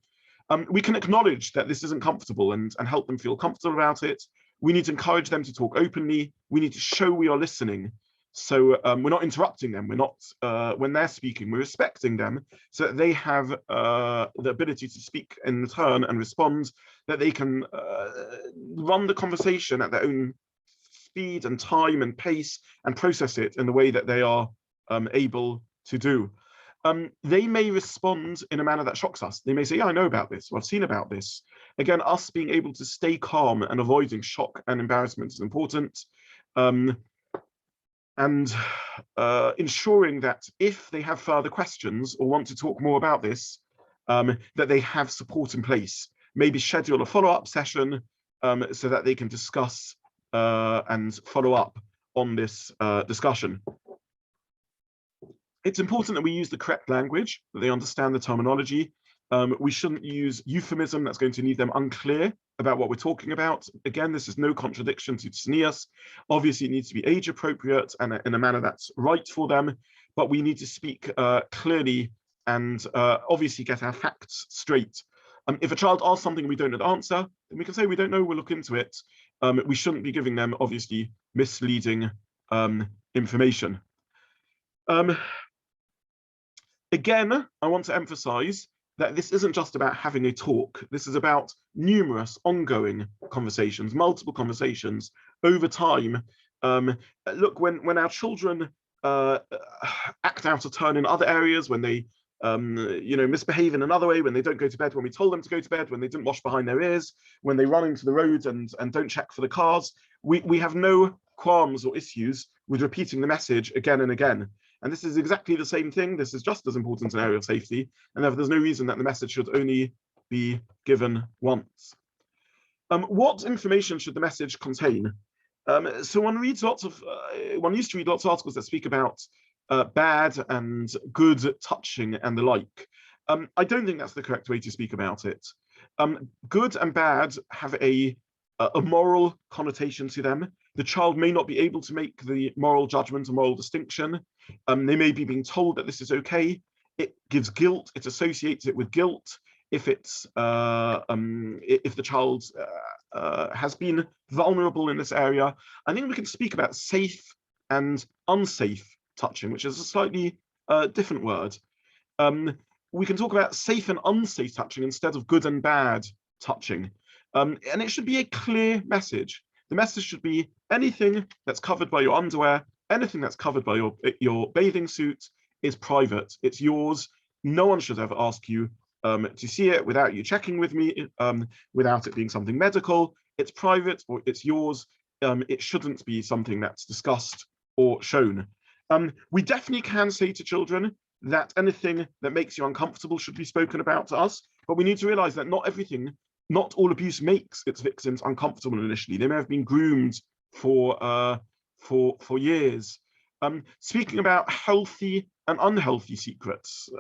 [SPEAKER 1] We can acknowledge that this isn't comfortable and help them feel comfortable about it. We need to encourage them to talk openly. We need to show we are listening. So we're not interrupting them. We're not, when they're speaking, we're respecting them so that they have the ability to speak in turn and respond, that they can run the conversation at their own speed and time and pace and process it in the way that they are able to do. They may respond in a manner that shocks us. They may say, yeah, I know about this, or I've seen about this. Again, us being able to stay calm and avoiding shock and embarrassment is important. And ensuring that if they have further questions or want to talk more about this, that they have support in place. Maybe schedule a follow-up session so that they can discuss and follow up on this discussion. It's important that we use the correct language, that they understand the terminology. We shouldn't use euphemism that's going to leave them unclear about what we're talking about. Again, this is no contradiction to tznius. Obviously, it needs to be age appropriate and in a manner that's right for them, but we need to speak clearly and obviously get our facts straight. If a child asks something we don't know the answer, then we can say we don't know, we'll look into it. We shouldn't be giving them obviously misleading information. Again, I want to emphasize that this isn't just about having a talk. This is about numerous ongoing conversations, multiple conversations over time. Look, when our children act out of turn in other areas, when they misbehave in another way, when they don't go to bed when we told them to go to bed, when they didn't wash behind their ears, when they run into the roads and don't check for the cars, we have no qualms or issues with repeating the message again and again. And this is exactly the same thing. This is just as important an area of safety, and therefore there's no reason that the message should only be given once. What information should the message contain? So one used to read lots of articles that speak about bad and good touching and the like. I don't think that's the correct way to speak about it. Good and bad have a moral connotation to them. The child may not be able to make the moral judgment, a moral distinction. They may be being told that this is okay. It gives guilt. It associates it with guilt. If it's if the child has been vulnerable in this area, I think we can speak about safe and unsafe touching, which is a slightly different word. We can talk about safe and unsafe touching instead of good and bad touching. And it should be a clear message. The message should be anything that's covered by your underwear, anything that's covered by your bathing suit is private. It's yours. No one should ever ask you to see it without you checking with me, without it being something medical. It's private or it's yours. It shouldn't be something that's discussed or shown. We definitely can say to children that anything that makes you uncomfortable should be spoken about to us, but we need to realize that not all abuse makes its victims uncomfortable initially. They may have been groomed for years. Speaking about healthy and unhealthy secrets,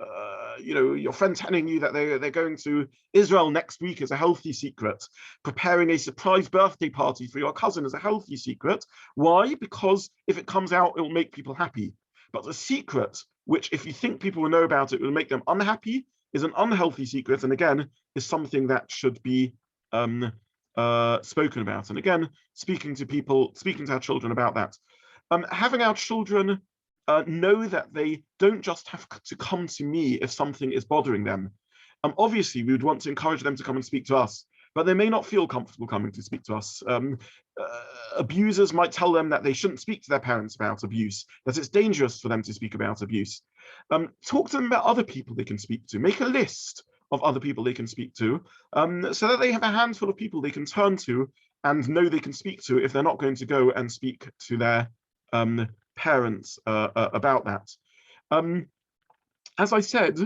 [SPEAKER 1] your friend telling you that they're going to Israel next week is a healthy secret. Preparing a surprise birthday party for your cousin is a healthy secret. Why? Because if it comes out, it will make people happy. But a secret, which if you think people will know about it, will make them unhappy, is an unhealthy secret, and again, is something that should be spoken about. And again, speaking to our children about that. Having our children know that they don't just have to come to me if something is bothering them. Obviously, we would want to encourage them to come and speak to us, but they may not feel comfortable coming to speak to us. Abusers might tell them that they shouldn't speak to their parents about abuse, that it's dangerous for them to speak about abuse. Talk to them about other people they can speak to. Make a list of other people they can speak to, so that they have a handful of people they can turn to and know they can speak to if they're not going to go and speak to their parents about that. As I said,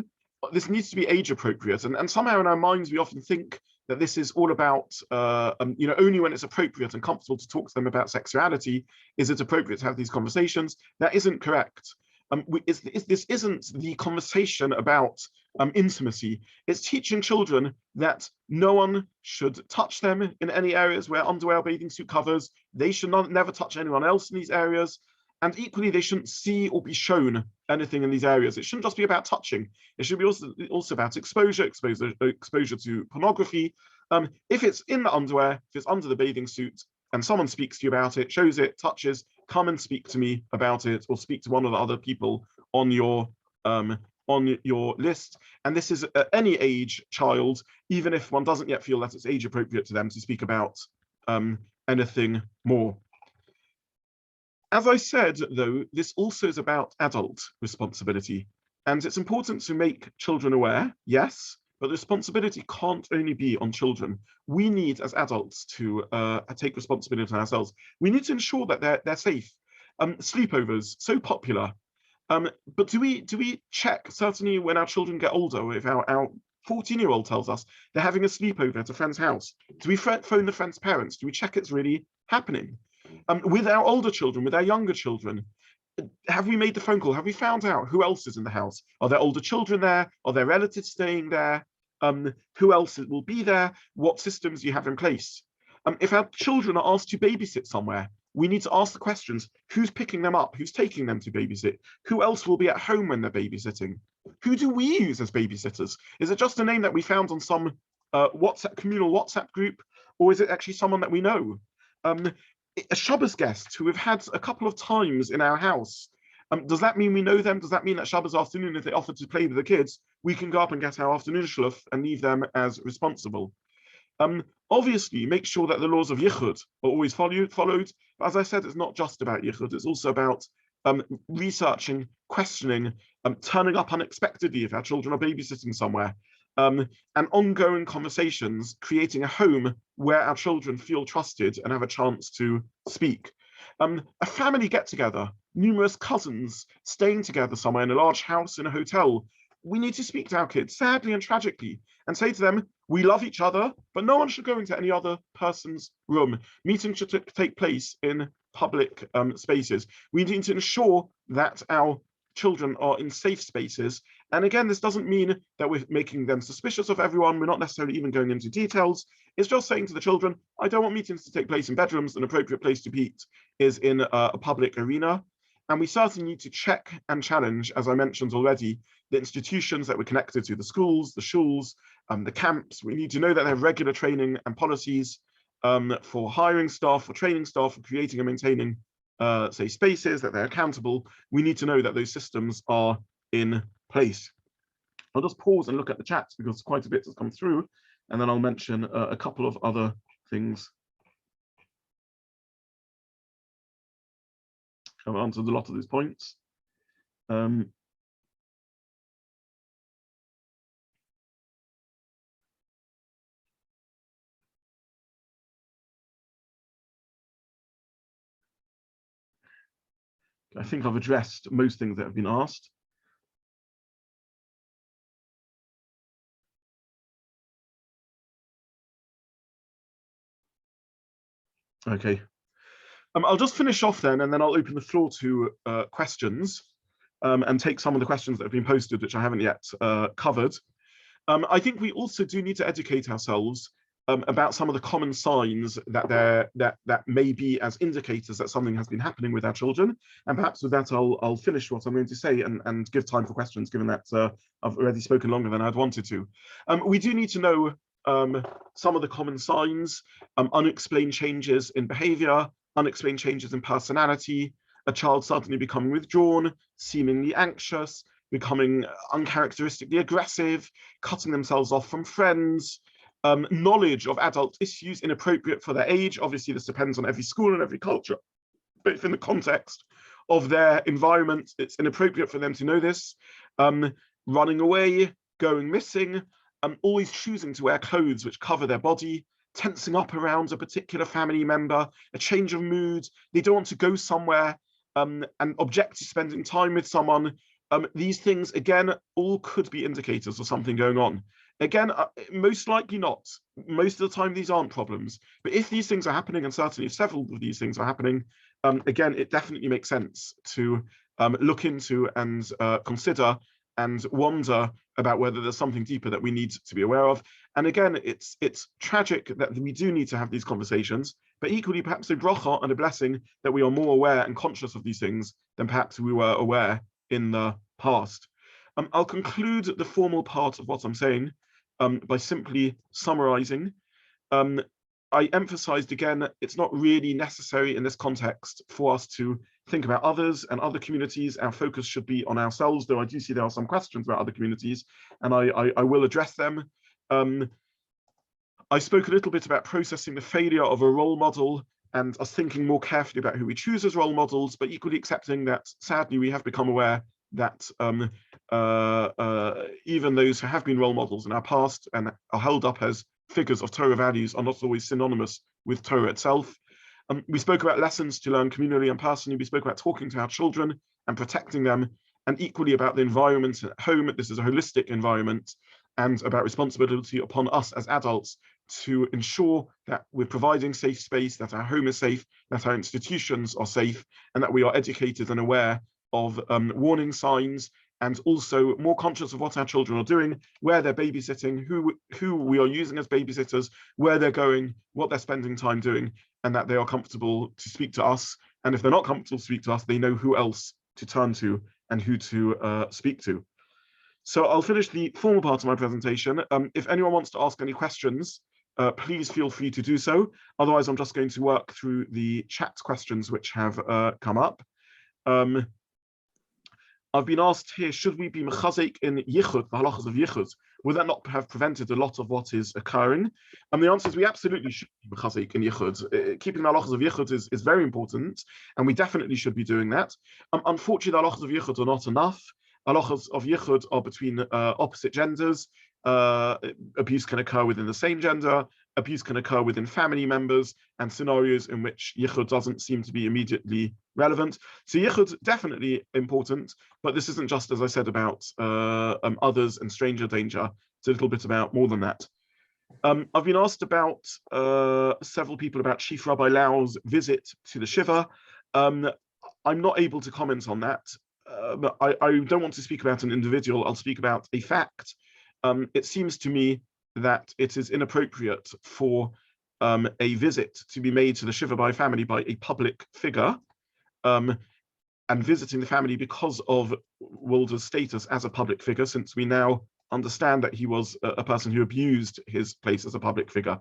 [SPEAKER 1] this needs to be age appropriate, and somehow in our minds we often think that this is all about, only when it's appropriate and comfortable to talk to them about sexuality is it appropriate to have these conversations. That isn't correct. This isn't the conversation about intimacy. It's teaching children that no one should touch them in any areas where underwear or bathing suit covers. They should never touch anyone else in these areas. And equally, they shouldn't see or be shown anything in these areas. It shouldn't just be about touching. It should be also about exposure to pornography. If it's in the underwear, if it's under the bathing suit, and someone speaks to you about it, shows it, touches, come and speak to me about it, or speak to one of the other people on your list. And this is at any age child, even if one doesn't yet feel that it's age appropriate to them to speak about anything more. As I said, though, this also is about adult responsibility. And it's important to make children aware, yes, but the responsibility can't only be on children. We need, as adults, to take responsibility on ourselves. We need to ensure that they're safe. Sleepovers, so popular. But do we check, certainly when our children get older, if our 14-year-old tells us they're having a sleepover at a friend's house, do we phone the friend's parents? Do we check it's really happening? With our older children, with our younger children, have we made the phone call? Have we found out who else is in the house? Are there older children there? Are there relatives staying there? Who else will be there? What systems do you have in place? If our children are asked to babysit somewhere, we need to ask the questions: who's picking them up? Who's taking them to babysit? Who else will be at home when they're babysitting? Who do we use as babysitters? Is it just a name that we found on some communal WhatsApp group, or is it actually someone that we know? A Shabbos guest who we've had a couple of times in our house, does that mean we know them? Does that mean that Shabbos afternoon, if they offer to play with the kids, we can go up and get our afternoon shluch and leave them as responsible? Obviously, make sure that the laws of yichud are always followed. But as I said, it's not just about yichud. It's also about researching, questioning, turning up unexpectedly if our children are babysitting somewhere. And ongoing conversations, creating a home where our children feel trusted and have a chance to speak. A family get-together, numerous cousins staying together somewhere in a large house, in a hotel. We need to speak to our kids, sadly and tragically, and say to them, we love each other, but no one should go into any other person's room. Meetings should take place in public spaces. We need to ensure that our children are in safe spaces. And again, this doesn't mean that we're making them suspicious of everyone. We're not necessarily even going into details. It's just saying to the children, I don't want meetings to take place in bedrooms. An appropriate place to meet is in a public arena. And we certainly need to check and challenge, as I mentioned already, the institutions that we're connected to, the schools, the shuls, the camps. We need to know that they have regular training and policies for hiring staff, for training staff, for creating and maintaining say spaces, that they're accountable. We need to know that those systems are in place. I'll just pause and look at the chat because quite a bit has come through, and then I'll mention a couple of other things. I've answered a lot of these points. I think I've addressed most things that have been asked. Okay. I'll just finish off then, and then I'll open the floor to questions and take some of the questions that have been posted, which I haven't yet covered. I think we also do need to educate ourselves about some of the common signs that may be as indicators that something has been happening with our children. And perhaps with that, I'll finish what I'm going to say and give time for questions, given that I've already spoken longer than I'd wanted to. We do need to know some of the common signs: unexplained changes in behavior, unexplained changes in personality, a child suddenly becoming withdrawn, seemingly anxious, becoming uncharacteristically aggressive, cutting themselves off from friends, knowledge of adult issues inappropriate for their age. Obviously, this depends on every school and every culture, but if in the context of their environment, it's inappropriate for them to know this. Running away, going missing, always choosing to wear clothes which cover their body, tensing up around a particular family member, a change of mood, they don't want to go somewhere, and object to spending time with someone. These things, again, all could be indicators of something going on. Again, most likely not. Most of the time, these aren't problems. But if these things are happening, and certainly if several of these things are happening, again, it definitely makes sense to look into and consider and wonder about whether there's something deeper that we need to be aware of. And again, it's tragic that we do need to have these conversations, but equally perhaps a bracha and a blessing that we are more aware and conscious of these things than perhaps we were aware in the past. I'll conclude the formal part of what I'm saying by simply summarizing. I emphasized again, it's not really necessary in this context for us to think about others and other communities. Our focus should be on ourselves, though I do see there are some questions about other communities, and I will address them. I spoke a little bit about processing the failure of a role model and us thinking more carefully about who we choose as role models, but equally accepting that, sadly, we have become aware that even those who have been role models in our past and are held up as figures of Torah values are not always synonymous with Torah itself. We spoke about lessons to learn communally and personally. We spoke about talking to our children and protecting them, and equally about the environment at home. This is a holistic environment, and about responsibility upon us as adults to ensure that we're providing safe space, that our home is safe, that our institutions are safe, and that we are educated and aware of warning signs, and also more conscious of what our children are doing, where they're babysitting, who we are using as babysitters, where they're going, what they're spending time doing, and that they are comfortable to speak to us. And if they're not comfortable to speak to us, they know who else to turn to and who to speak to. So I'll finish the formal part of my presentation. If anyone wants to ask any questions, please feel free to do so. Otherwise, I'm just going to work through the chat questions which have come up. I've been asked here, should we be mechazik in yichud, the halachas of yichud? Would that not have prevented a lot of what is occurring? And the answer is we absolutely should be mechazik in yichud. Keeping the halachas of yichud is very important, and we definitely should be doing that. Unfortunately, the halachas of yichud are not enough. Halachas of yichud are between opposite genders. Abuse can occur within the same gender. Abuse can occur within family members, and scenarios in which yichud doesn't seem to be immediately relevant. So yichud definitely important, but this isn't just, as I said, about others and stranger danger. It's a little bit about more than that. I've been asked about several people about Chief Rabbi Lau's visit to the Shiva. I'm not able to comment on that. But I don't want to speak about an individual. I'll speak about a fact. It seems to me that it is inappropriate for a visit to be made to the Shiva Bai family by a public figure, and visiting the family because of Walder's status as a public figure, since we now understand that he was a person who abused his place as a public figure.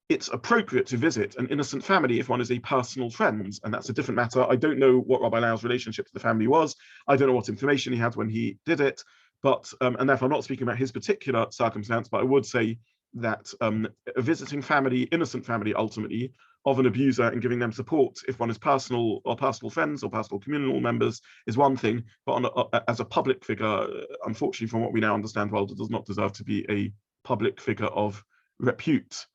[SPEAKER 1] It's appropriate to visit an innocent family if one is a personal friend, and that's a different matter. I don't know what Rabbi Lau's relationship to the family was. I don't know what information he had when he did it, but and therefore I'm not speaking about his particular circumstance, but I would say that a visiting family, innocent family ultimately, of an abuser and giving them support if one is personal or personal friends or personal communal members is one thing, but as a public figure, unfortunately from what we now understand, Walder does not deserve to be a public figure of repute.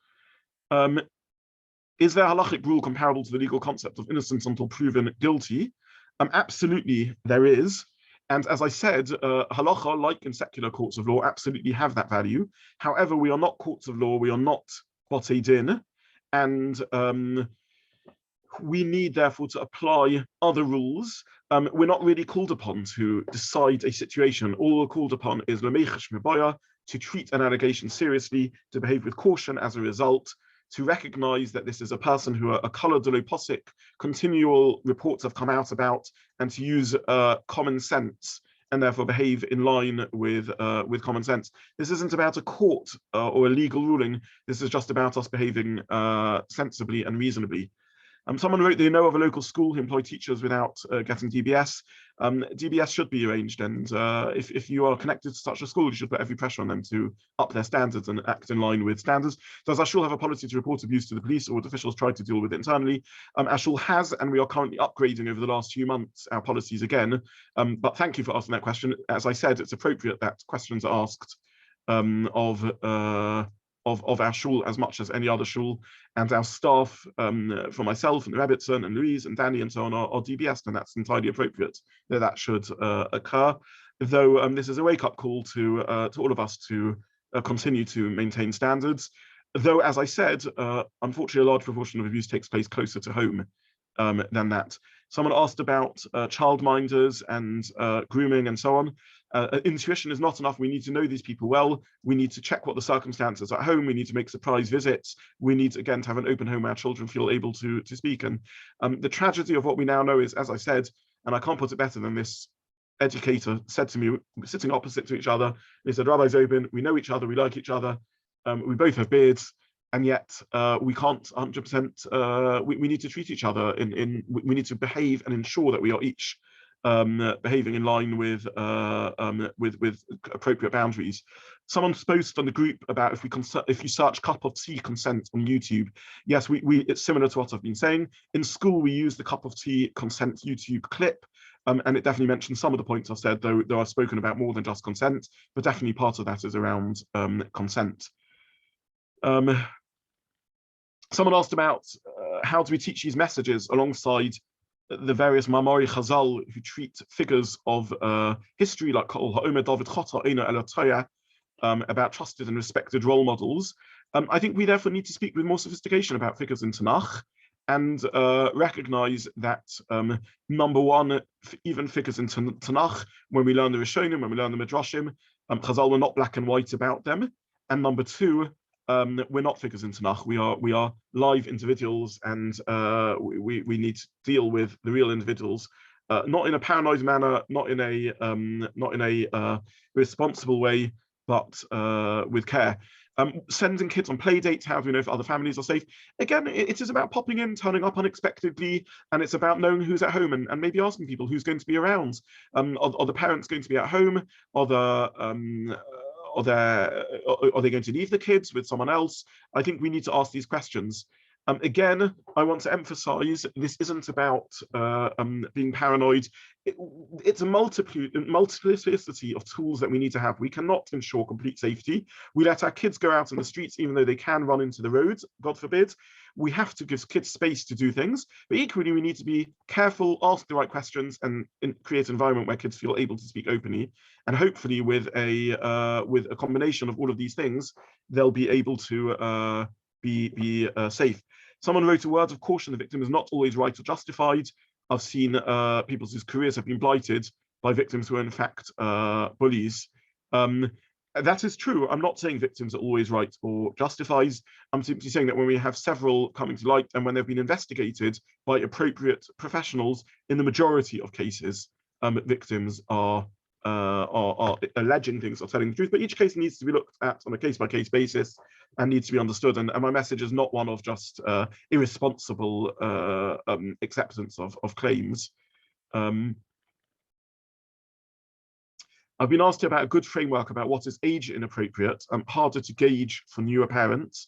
[SPEAKER 1] Is there a halachic rule comparable to the legal concept of innocence until proven guilty? Absolutely, there is. And as I said, halacha, like in secular courts of law, absolutely have that value. However, we are not courts of law, we are not botei din, and we need therefore to apply other rules. We're not really called upon to decide a situation. All we're called upon is l'meichesh mebaya, to treat an allegation seriously, to behave with caution as a result, to recognize that this is a person who a color de l'oposic, continual reports have come out about, and to use common sense and therefore behave in line with common sense. This isn't about a court or a legal ruling. This is just about us behaving sensibly and reasonably. Someone wrote they know of a local school who employ teachers without getting DBS. DBS should be arranged, and if you are connected to such a school, you should put every pressure on them to up their standards and act in line with standards. Does our shul have a policy to report abuse to the police, or would officials try to deal with it internally? Our shul has, and we are currently upgrading over the last few months our policies again. But thank you for asking that question. As I said, it's appropriate that questions are asked of our shul as much as any other shul, and our staff, for myself and Rebbitzin and Louise and Danny and so on, are DBS, and that's entirely appropriate that should occur. Though this is a wake-up call to all of us to continue to maintain standards. Though, as I said, unfortunately, a large proportion of abuse takes place closer to home than that. Someone asked about childminders and grooming and so on. Intuition is not enough. We need to know these people well. We need to check what the circumstances are at home. We need to make surprise visits. We need, again, to have an open home where our children feel able to speak. And the tragedy of what we now know is, as I said, and I can't put it better than this educator said to me, we're sitting opposite to each other. He said, Rabbi Zobin, we know each other, we like each other. We both have beards. And yet we can't 100%, we need to treat each other we need to behave and ensure that we are each behaving in line with appropriate boundaries. Someone posted on the group about if you search cup of tea consent on YouTube. Yes, it's similar to what I've been saying. In school, we use the cup of tea consent YouTube clip. And it definitely mentions some of the points I've said, though I've spoken about more than just consent, but definitely part of that is around consent. Someone asked about how do we teach these messages alongside the various Mamori Chazal who treat figures of history like Kol Ha'omer David Chota Eino Ela Toya, about trusted and respected role models. I think we therefore need to speak with more sophistication about figures in Tanakh and recognize that, number one, even figures in Tanakh, when we learn the Rishonim, when we learn the Midrashim, Chazal were not black and white about them. And number two, we're not figures in Tanakh. We are live individuals, and we need to deal with the real individuals, not in a paranoid manner, not in a responsible way, but with care. Sending kids on play dates, how do we know if other families are safe? Again, it is about popping in, turning up unexpectedly, and it's about knowing who's at home and maybe asking people who's going to be around. Are the parents going to be at home? Are they going to leave the kids with someone else? I think we need to ask these questions. Again, I want to emphasize this isn't about being paranoid. It's a multiplicity of tools that we need to have. We cannot ensure complete safety. We let our kids go out in the streets even though they can run into the roads, God forbid. We have to give kids space to do things, but equally we need to be careful, ask the right questions, and create an environment where kids feel able to speak openly. And hopefully with a combination of all of these things, they'll be able to be safe. Someone wrote a word of caution: the victim is not always right or justified. I've seen people whose careers have been blighted by victims who are in fact bullies. That is true. I'm not saying victims are always right or justified. I'm simply saying that when we have several coming to light and when they've been investigated by appropriate professionals, in the majority of cases, victims are alleging things or telling the truth, but each case needs to be looked at on a case-by-case basis and needs to be understood. And my message is not one of just irresponsible acceptance of claims. I've been asked about a good framework about what is age inappropriate, harder to gauge for newer parents.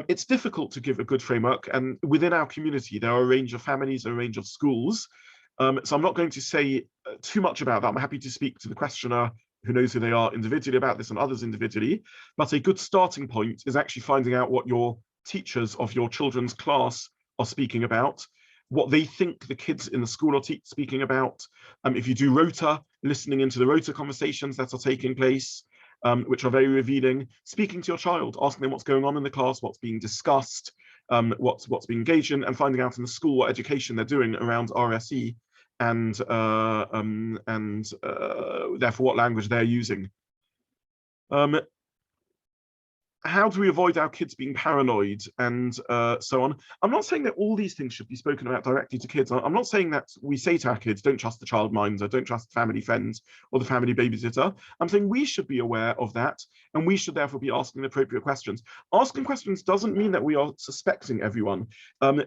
[SPEAKER 1] It's difficult to give a good framework, and within our community there are a range of families, a range of schools. So I'm not going to say too much about that. I'm happy to speak to the questioner who knows who they are individually about this and others individually. But a good starting point is actually finding out what your teachers of your children's class are speaking about, what they think the kids in the school are speaking about. If you do rota, listening into the rota conversations that are taking place, which are very revealing, speaking to your child, asking them what's going on in the class, what's being discussed, what's being engaged in, and finding out in the school what education they're doing around RSE, and therefore what language they're using. how do we avoid our kids being paranoid and so on? I'm not saying that all these things should be spoken about directly to kids. I'm not saying that we say to our kids, don't trust the childminder, don't trust the family friends or the family babysitter. I'm saying we should be aware of that, and we should therefore be asking the appropriate questions. Asking questions doesn't mean that we are suspecting everyone.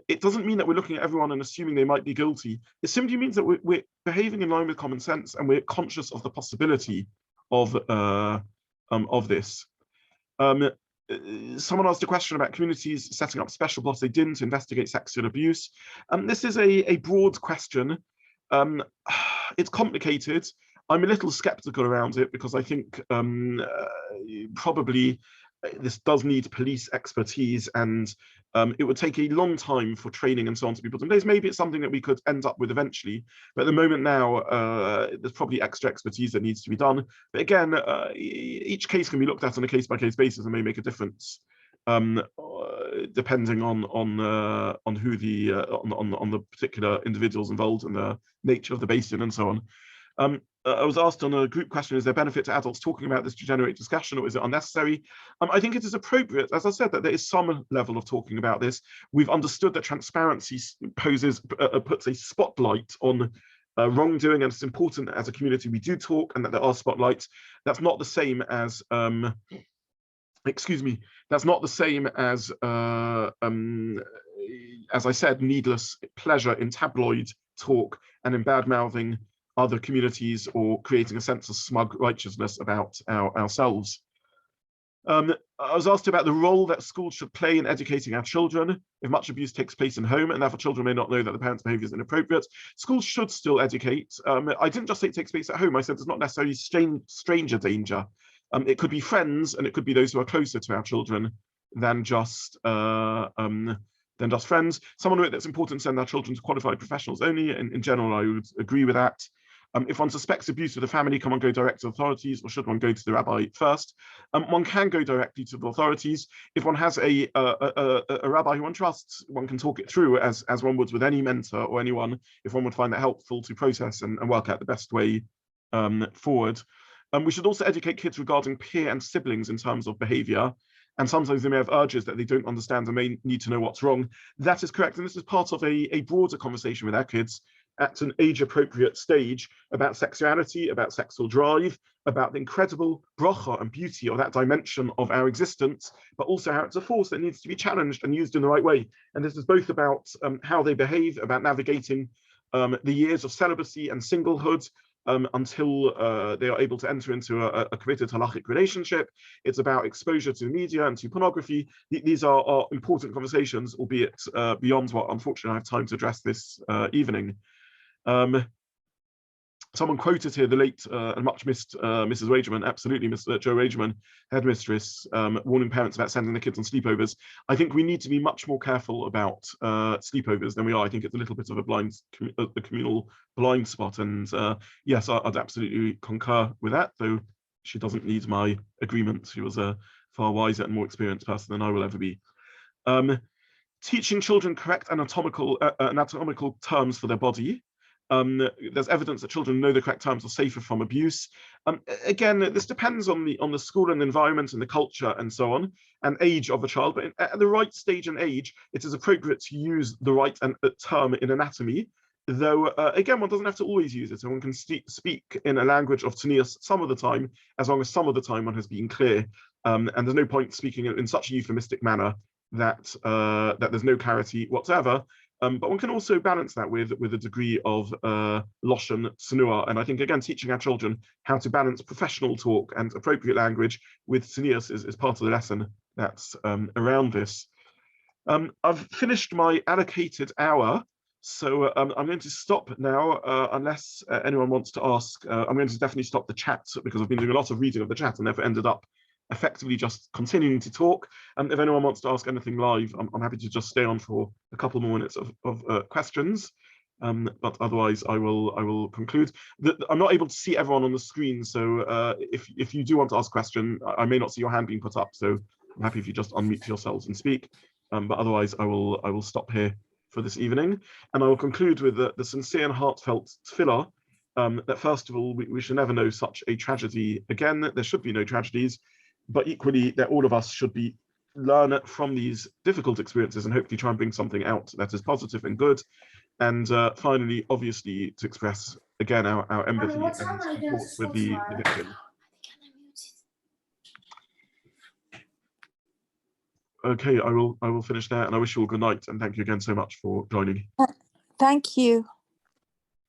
[SPEAKER 1] It doesn't mean that we're looking at everyone and assuming they might be guilty. It simply means that we're behaving in line with common sense, and we're conscious of the possibility of this. Someone asked a question about communities setting up special blocks they didn't to investigate sexual abuse. This is a broad question. It's complicated. I'm a little skeptical around it because I think probably this does need police expertise, and it would take a long time for training and so on to be put in place. Maybe it's something that we could end up with eventually, but at the moment now, there's probably extra expertise that needs to be done. But again, each case can be looked at on a case-by-case basis and may make a difference, depending on who the on the particular individuals involved and the nature of the basin and so on. I was asked on a group question, is there benefit to adults talking about this to generate discussion, or is it unnecessary? I think it is appropriate, as I said, that there is some level of talking about this. We've understood that transparency puts a spotlight on wrongdoing, and it's important that as a community we do talk and that there are spotlights. That's not the same as that's not the same as I said, needless pleasure in tabloid talk and in bad-mouthing other communities or creating a sense of smug righteousness about ourselves. I was asked about the role that schools should play in educating our children. If much abuse takes place in home and therefore children may not know that the parents' behavior is inappropriate, schools should still educate. I didn't just say it takes place at home. I said there's not necessarily stranger danger. It could be friends, and it could be those who are closer to our children than just friends. Someone wrote that it's important to send our children to qualified professionals only. In general, I would agree with that. If one suspects abuse of the family, can one go direct to authorities, or should one go to the rabbi first? One can go directly to the authorities. If one has a rabbi who one trusts, one can talk it through as one would with any mentor or anyone, if one would find that helpful to process and work out the best way forward. We should also educate kids regarding peer and siblings in terms of behavior. And sometimes they may have urges that they don't understand and may need to know what's wrong. That is correct. And this is part of a broader conversation with our kids at an age-appropriate stage about sexuality, about sexual drive, about the incredible bracha and beauty of that dimension of our existence, but also how it's a force that needs to be challenged and used in the right way. And this is both about how they behave, about navigating the years of celibacy and singlehood, until they are able to enter into a committed halachic relationship. It's about exposure to media and to pornography. These are important conversations, albeit beyond what, unfortunately, I have time to address this evening. Someone quoted here the late and much missed Mrs. Wagerman, absolutely, Miss Jo Wagerman, headmistress, warning parents about sending their kids on sleepovers. I think we need to be much more careful about sleepovers than we are. I think it's a little bit of a communal blind spot. And yes, I'd absolutely concur with that, though she doesn't need my agreement. She was a far wiser and more experienced person than I will ever be. Teaching children correct anatomical terms for their body. There's evidence that children know the correct terms are safer from abuse. Again, this depends on the school and the environment and the culture and so on, and age of a child. But at the right stage and age, it is appropriate to use the right term in anatomy. Though, again, one doesn't have to always use it. So one can speak in a language of Tanias some of the time, as long as some of the time one has been clear. And there's no point speaking in such a euphemistic manner that there's no clarity whatsoever. But one can also balance that with a degree of loshen tsunua. And I think, again, teaching our children how to balance professional talk and appropriate language with tznius is part of the lesson that's around this. I've finished my allocated hour, so I'm going to stop now, unless anyone wants to ask. I'm going to definitely stop the chat because I've been doing a lot of reading of the chat and therefore ended up effectively just continuing to talk. And if anyone wants to ask anything live, I'm happy to just stay on for a couple more minutes of questions. But otherwise, I will conclude. I'm not able to see everyone on the screen, so if you do want to ask a question, I may not see your hand being put up. So I'm happy if you just unmute yourselves and speak. But otherwise, I will stop here for this evening, and I will conclude with the sincere and heartfelt tefillah that first of all, we should never know such a tragedy again. There should be no tragedies. but equally that all of us should learn from these difficult experiences and hopefully try and bring something out that is positive and good. And finally, obviously, to express again our empathy and support with the victim. Okay, I will finish there, and I wish you all good night, and thank you again so much for joining.
[SPEAKER 2] Thank you.